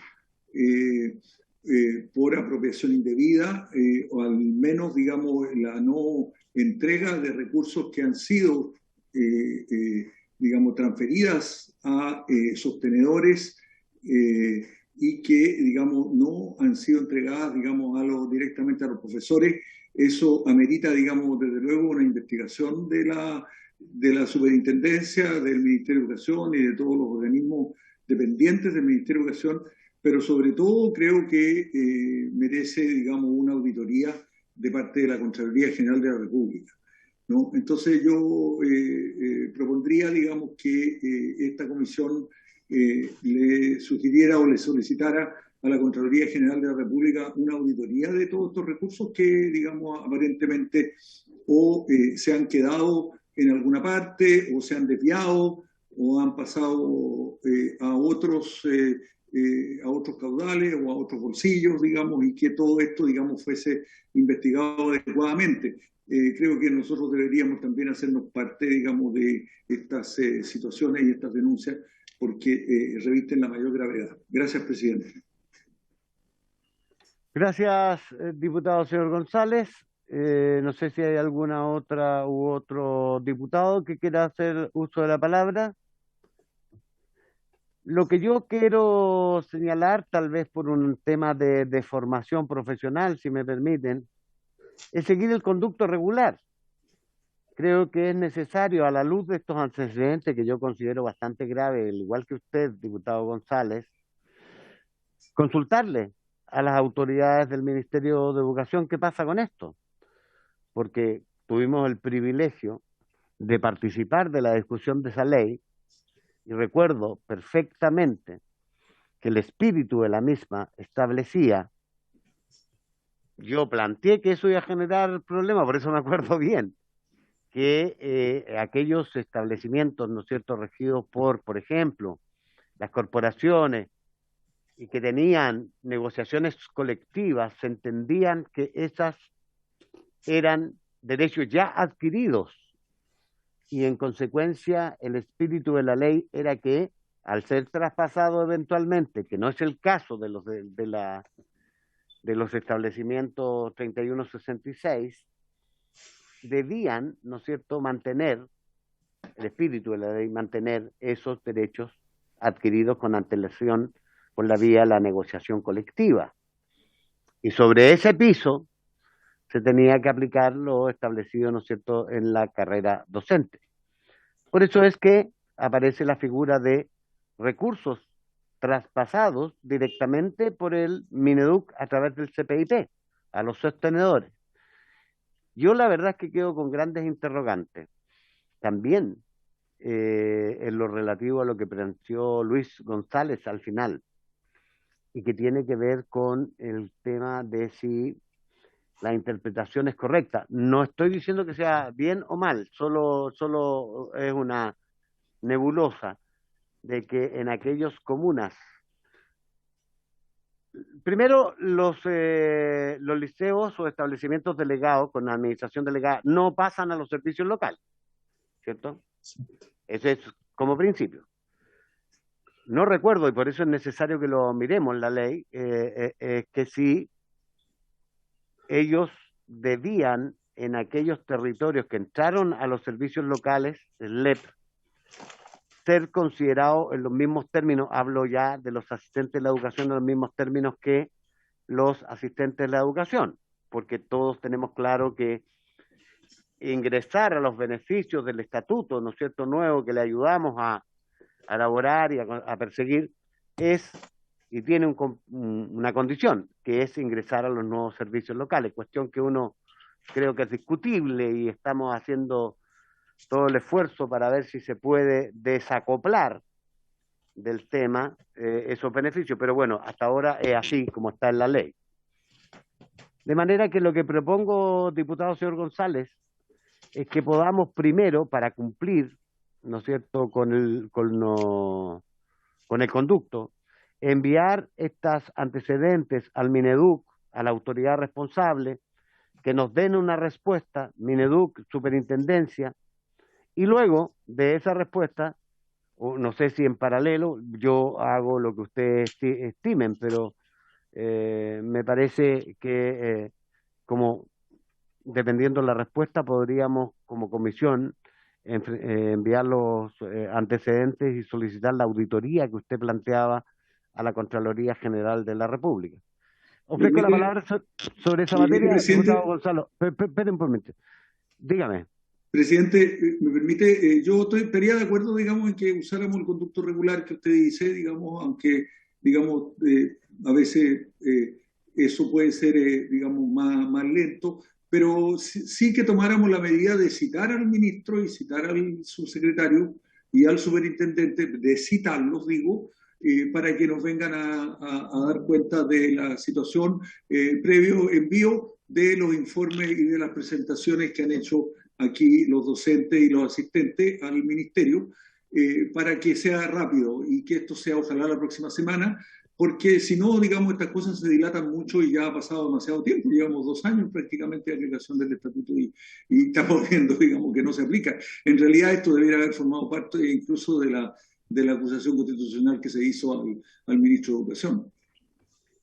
por apropiación indebida o al menos, digamos, la no entrega de recursos que han sido digamos, transferidas a sostenedores y que, digamos, no han sido entregadas, digamos, directamente a los profesores. Eso amerita, digamos, desde luego una investigación de la superintendencia, del Ministerio de Educación y de todos los organismos dependientes del Ministerio de Educación, pero sobre todo creo que merece, digamos, una auditoría de parte de la Contraloría General de la República, ¿no? Entonces yo propondría, digamos, que esta comisión le sugiriera o le solicitara a la Contraloría General de la República una auditoría de todos estos recursos que, digamos, aparentemente o se han quedado en alguna parte o se han desviado o han pasado a otros caudales o a otros bolsillos, digamos, y que todo esto, digamos, fuese investigado adecuadamente. Creo que nosotros deberíamos también hacernos parte, digamos, de estas situaciones y estas denuncias, porque revisten la mayor gravedad. Gracias, presidente. Gracias, diputado señor González. No sé si hay alguna otra u otro diputado que quiera hacer uso de la palabra. Lo que yo quiero señalar, tal vez por un tema de formación profesional, si me permiten, es seguir el conducto regular. Creo que es necesario, a la luz de estos antecedentes que yo considero bastante graves, al igual que usted, diputado González, consultarle a las autoridades del Ministerio de Educación qué pasa con esto, porque tuvimos el privilegio de participar de la discusión de esa ley y recuerdo perfectamente que el espíritu de la misma establecía, yo planteé que eso iba a generar problemas, por eso me acuerdo bien, que aquellos establecimientos, ¿no es cierto?, regidos por ejemplo, las corporaciones y que tenían negociaciones colectivas, se entendían que esas eran derechos ya adquiridos y en consecuencia el espíritu de la ley era que al ser traspasado eventualmente, que no es el caso de los establecimientos 3166, debían, ¿no es cierto?, mantener, el espíritu de la ley, mantener esos derechos adquiridos con antelación por la vía de la negociación colectiva. Y sobre ese piso se tenía que aplicar lo establecido, ¿no es cierto?, en la carrera docente. Por eso es que aparece la figura de recursos traspasados directamente por el Mineduc a través del CPIP a los sostenedores. Yo la verdad es que quedo con grandes interrogantes. También en lo relativo a lo que planteó Luis González al final, y que tiene que ver con el tema de si la interpretación es correcta. No estoy diciendo que sea bien o mal, solo es una nebulosa de que en aquellas comunas, primero los liceos o establecimientos delegados con administración delegada no pasan a los servicios locales, ¿cierto? Ese es como principio. No recuerdo, y por eso es necesario que lo miremos en la ley, que si ellos debían en aquellos territorios que entraron a los servicios locales, el LEP, ser considerados en los mismos términos, hablo ya de los asistentes de la educación, en los mismos términos que los asistentes de la educación, porque todos tenemos claro que ingresar a los beneficios del estatuto, ¿no es cierto?, nuevo que le ayudamos a elaborar y a perseguir, es y tiene una condición, que es ingresar a los nuevos servicios locales, cuestión que uno creo que es discutible y estamos haciendo todo el esfuerzo para ver si se puede desacoplar del tema esos beneficios, pero bueno, hasta ahora es así como está en la ley. De manera que lo que propongo, diputado señor González, es que podamos primero, para cumplir, ¿no es cierto?, con el conducto, enviar estas antecedentes al Mineduc, a la autoridad responsable, que nos den una respuesta, Mineduc, Superintendencia, y luego de esa respuesta, o no sé si en paralelo, yo hago lo que ustedes estimen, pero me parece que como dependiendo de la respuesta podríamos como comisión enviar los antecedentes y solicitar la auditoría que usted planteaba a la Contraloría General de la República. Ofrezco la palabra sobre esa materia, diputado Gonzalo. Esperen un momento. Dígame. Presidente, me permite, yo estaría de acuerdo, digamos, en que usáramos el conducto regular que usted dice, digamos, aunque, digamos, a veces eso puede ser, digamos, más lento, pero sí que tomáramos la medida de citar al ministro y citar al subsecretario y al superintendente, de citarlos, digo, para que nos vengan a dar cuenta de la situación previo envío de los informes y de las presentaciones que han hecho aquí los docentes y los asistentes al ministerio, para que sea rápido y que esto sea ojalá la próxima semana, porque si no, digamos, estas cosas se dilatan mucho y ya ha pasado demasiado tiempo, llevamos 2 años prácticamente de aplicación del estatuto y estamos viendo, digamos, que no se aplica. En realidad esto debería haber formado parte incluso de la acusación constitucional que se hizo al ministro de Educación.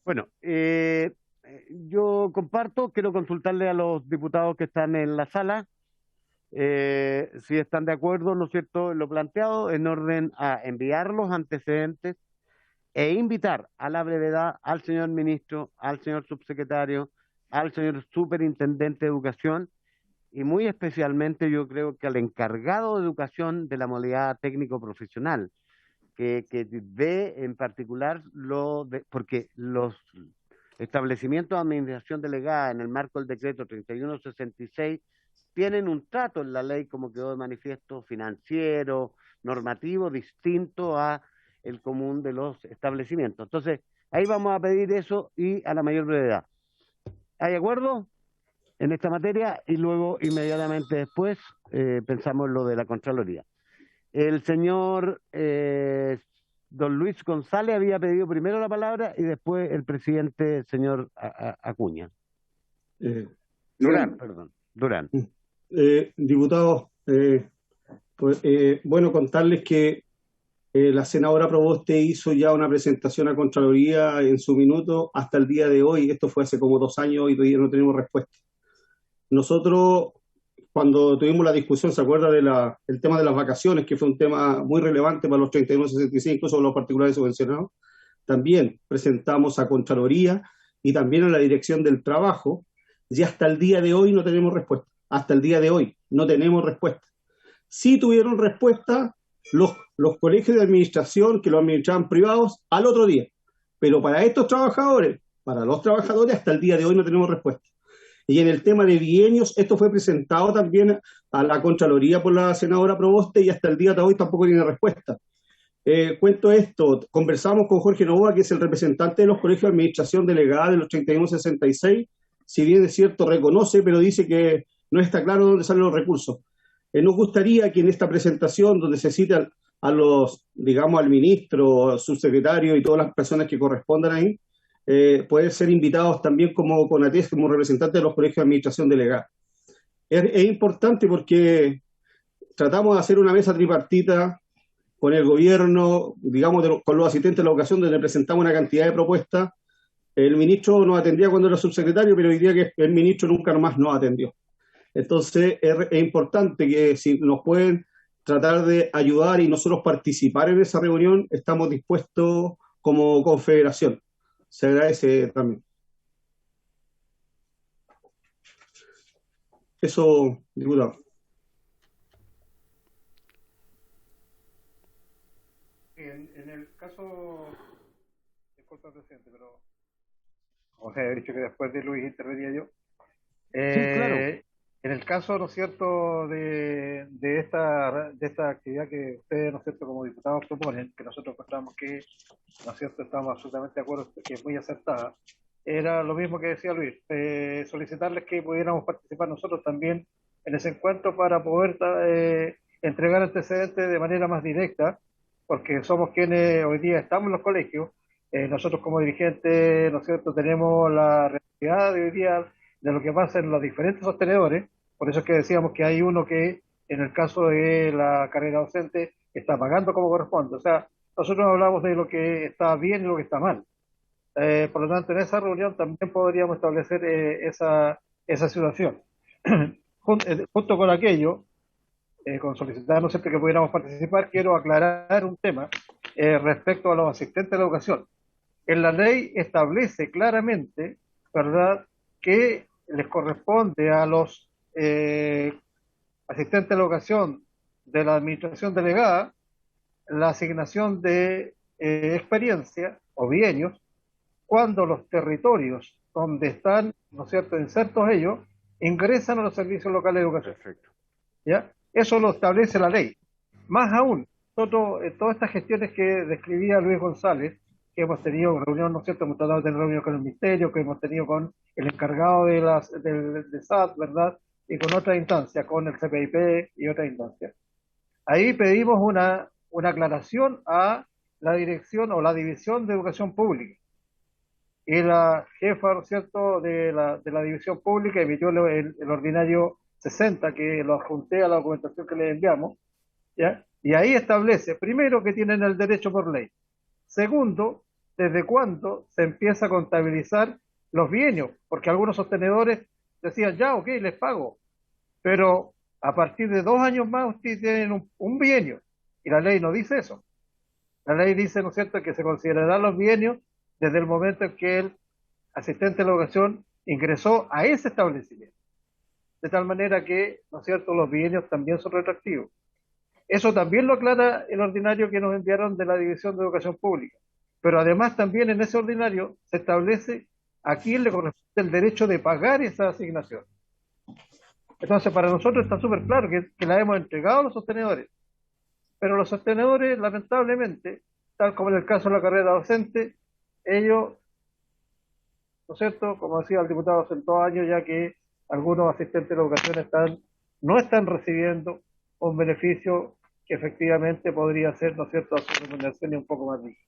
Bueno, yo comparto, quiero consultarle a los diputados que están en la sala si están de acuerdo, ¿no es cierto?, en lo planteado, en orden a enviar los antecedentes e invitar a la brevedad al señor ministro, al señor subsecretario, al señor superintendente de educación y muy especialmente yo creo que al encargado de educación de la modalidad técnico-profesional, que ve en particular porque los establecimientos de administración delegada en el marco del decreto 3166 tienen un trato en la ley, como quedó de manifiesto, financiero, normativo, distinto a el común de los establecimientos. Entonces, ahí vamos a pedir eso y a la mayor brevedad. ¿Hay acuerdo en esta materia? Y luego, inmediatamente después, pensamos en lo de la Contraloría. El señor don Luis González había pedido primero la palabra y después el presidente, señor Acuña. Durán, perdón. Durán. Diputados, bueno, contarles que la senadora Proboste hizo ya una presentación a Contraloría en su minuto hasta el día de hoy. Esto fue hace como 2 años y todavía no tenemos respuesta. Nosotros, cuando tuvimos la discusión, ¿se acuerda del tema de las vacaciones, que fue un tema muy relevante para los 3166, incluso los particulares subvencionados? También presentamos a Contraloría y también a la Dirección del Trabajo, y hasta el día de hoy no tenemos respuesta. Hasta el día de hoy no tenemos respuesta. Sí tuvieron respuesta los colegios de administración que lo administraban privados al otro día, pero para estos trabajadores, para los trabajadores, hasta el día de hoy no tenemos respuesta. Y en el tema de bienios, esto fue presentado también a la Contraloría por la senadora Proboste y hasta el día de hoy tampoco tiene respuesta. Cuento esto, conversamos con Jorge Novoa, que es el representante de los colegios de administración delegada de los 3166, si bien es cierto, reconoce, pero dice que no está claro dónde salen los recursos. Nos gustaría que en esta presentación, donde se citan a los, digamos, al ministro, subsecretario y todas las personas que correspondan ahí, pueden ser invitados también como CONATES, como representante de los colegios de administración delegada. Es importante porque tratamos de hacer una mesa tripartita con el gobierno, digamos, con los asistentes de la educación, donde presentamos una cantidad de propuestas. El ministro nos atendía cuando era subsecretario, pero hoy día que el ministro nunca más nos atendió. Entonces es importante que si nos pueden tratar de ayudar y nosotros participar en esa reunión, estamos dispuestos como confederación. Se agradece también. Eso, diputado. En el caso, disculpa, presidente, pero como se ha dicho que después de Luis intervenía yo. Sí, claro. En el caso, ¿no es cierto?, de esta actividad que ustedes, ¿no es cierto?, como diputados proponen, que nosotros encontramos que, ¿no es cierto?, estamos absolutamente de acuerdo, que es muy acertada, era lo mismo que decía Luis, solicitarles que pudiéramos participar nosotros también en ese encuentro para poder entregar antecedentes de manera más directa, porque somos quienes hoy día estamos en los colegios, nosotros como dirigentes, ¿no es cierto?, tenemos la realidad de hoy día de lo que pasa en los diferentes sostenedores. Por eso es que decíamos que hay uno que, en el caso de la carrera docente, está pagando como corresponde. O sea, nosotros hablamos de lo que está bien y lo que está mal. Por lo tanto, en esa reunión también podríamos establecer esa situación. Junto con aquello, con solicitar, ¿no es cierto?, que pudiéramos participar, quiero aclarar un tema respecto a los asistentes de la educación. En la ley establece claramente, ¿verdad?, que les corresponde a los asistentes de la educación de la administración delegada la asignación de experiencia o bienios cuando los territorios donde están, ¿no es cierto?, insertos ellos, ingresan a los servicios locales de educación. Perfecto. ¿Ya? Eso lo establece la ley. Más aún, nosotros, todas estas gestiones que describía Luis González, que hemos tenido reunión, ¿no es cierto?, hemos tratado de tener reunión con el Ministerio, que hemos tenido con el encargado de SAT, ¿verdad?, y con otra instancia, con el CPIP y otra instancia. Ahí pedimos una aclaración a la dirección o la división de educación pública. Y la jefa, ¿no es cierto?, de la división pública emitió el ordinario 60, que lo adjunté a la documentación que le enviamos, ¿ya? Y ahí establece, primero, que tienen el derecho por ley. Segundo, desde cuándo se empieza a contabilizar los bienios, porque algunos sostenedores decían, ya, ok, les pago, pero a partir de 2 años más ustedes tienen un bienio, y la ley no dice eso. La ley dice, ¿no es cierto?, que se considerarán los bienios desde el momento en que el asistente de la educación ingresó a ese establecimiento. De tal manera que, ¿no es cierto?, los bienios también son retroactivos. Eso también lo aclara el ordinario que nos enviaron de la División de Educación Pública. Pero además también en ese ordinario se establece a quién le corresponde el derecho de pagar esa asignación. Entonces, para nosotros está súper claro que la hemos entregado a los sostenedores. Pero los sostenedores, lamentablemente, tal como en el caso de la carrera docente, ellos, ¿no es cierto?, como decía el diputado, hace 2 años ya que algunos asistentes de la educación no están recibiendo un beneficio que efectivamente podría ser, ¿no es cierto?, a su remuneración y un poco más digna.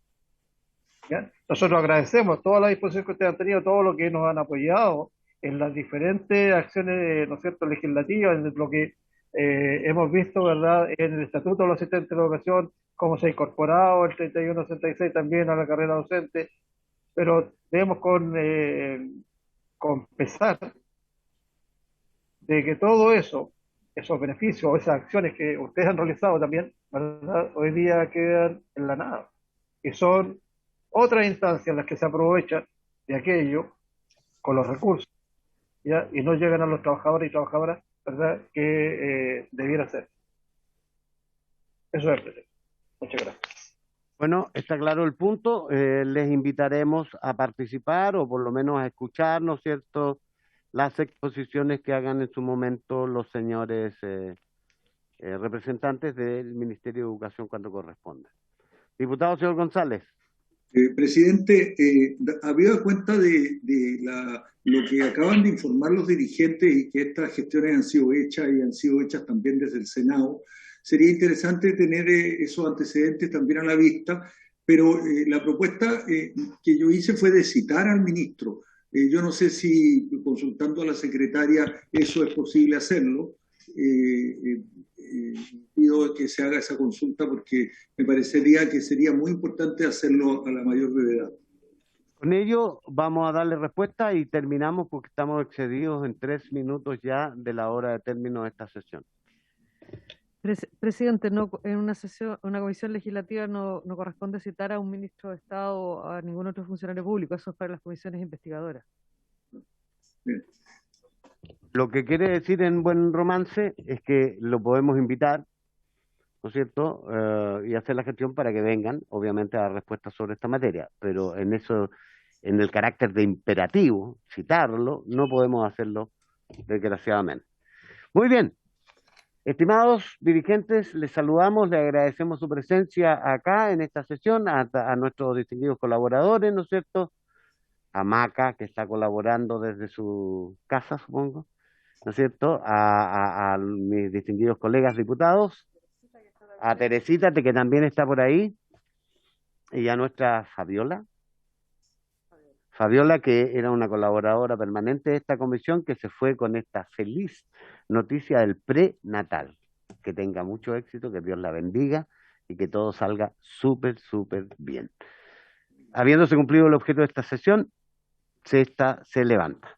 ¿Ya? Nosotros agradecemos toda la disposición que ustedes han tenido, todo lo que nos han apoyado en las diferentes acciones, ¿no es cierto?, legislativas, en lo que hemos visto, ¿verdad?, en el Estatuto de los Asistentes de la Educación, cómo se ha incorporado el 3166 también a la carrera docente, pero debemos con pesar de que todo eso, esos beneficios, esas acciones que ustedes han realizado también, ¿verdad?, hoy día quedan en la nada, y son otras instancias las que se aprovechan de aquello con los recursos, ¿ya?, y no llegan a los trabajadores y trabajadoras, ¿verdad?, que debiera ser. Eso es, presidente. Muchas gracias. Bueno, está claro el punto. Les invitaremos a participar o por lo menos a escuchar, ¿no es cierto?, las exposiciones que hagan en su momento los señores representantes del Ministerio de Educación cuando corresponda. Diputado, señor González. Presidente, habida cuenta de lo que acaban de informar los dirigentes y que estas gestiones han sido hechas y han sido hechas también desde el Senado, sería interesante tener esos antecedentes también a la vista, pero la propuesta que yo hice fue de citar al ministro. Yo no sé si consultando a la secretaria eso es posible hacerlo. Pido que se haga esa consulta porque me parecería que sería muy importante hacerlo a la mayor brevedad. Con ello vamos a darle respuesta y terminamos porque estamos excedidos en 3 minutos ya de la hora de término de esta sesión. Presidente, no, en una comisión legislativa no corresponde citar a un ministro de Estado o a ningún otro funcionario público, eso es para las comisiones investigadoras. Bien. Lo que quiere decir en buen romance es que lo podemos invitar, ¿no es cierto?, y hacer la gestión para que vengan, obviamente, a dar respuestas sobre esta materia, pero en el carácter de imperativo, citarlo, no podemos hacerlo desgraciadamente. Muy bien. Estimados dirigentes, les saludamos, les agradecemos su presencia acá en esta sesión, a nuestros distinguidos colaboradores, ¿no es cierto?, a Maca, que está colaborando desde su casa, supongo, ¿no es cierto?, a mis distinguidos colegas diputados, a Teresita, que también está por ahí, y a nuestra Fabiola, que era una colaboradora permanente de esta comisión, que se fue con esta feliz noticia del prenatal. Que tenga mucho éxito, que Dios la bendiga y que todo salga súper, súper bien. Habiéndose cumplido el objeto de esta sesión, se levanta.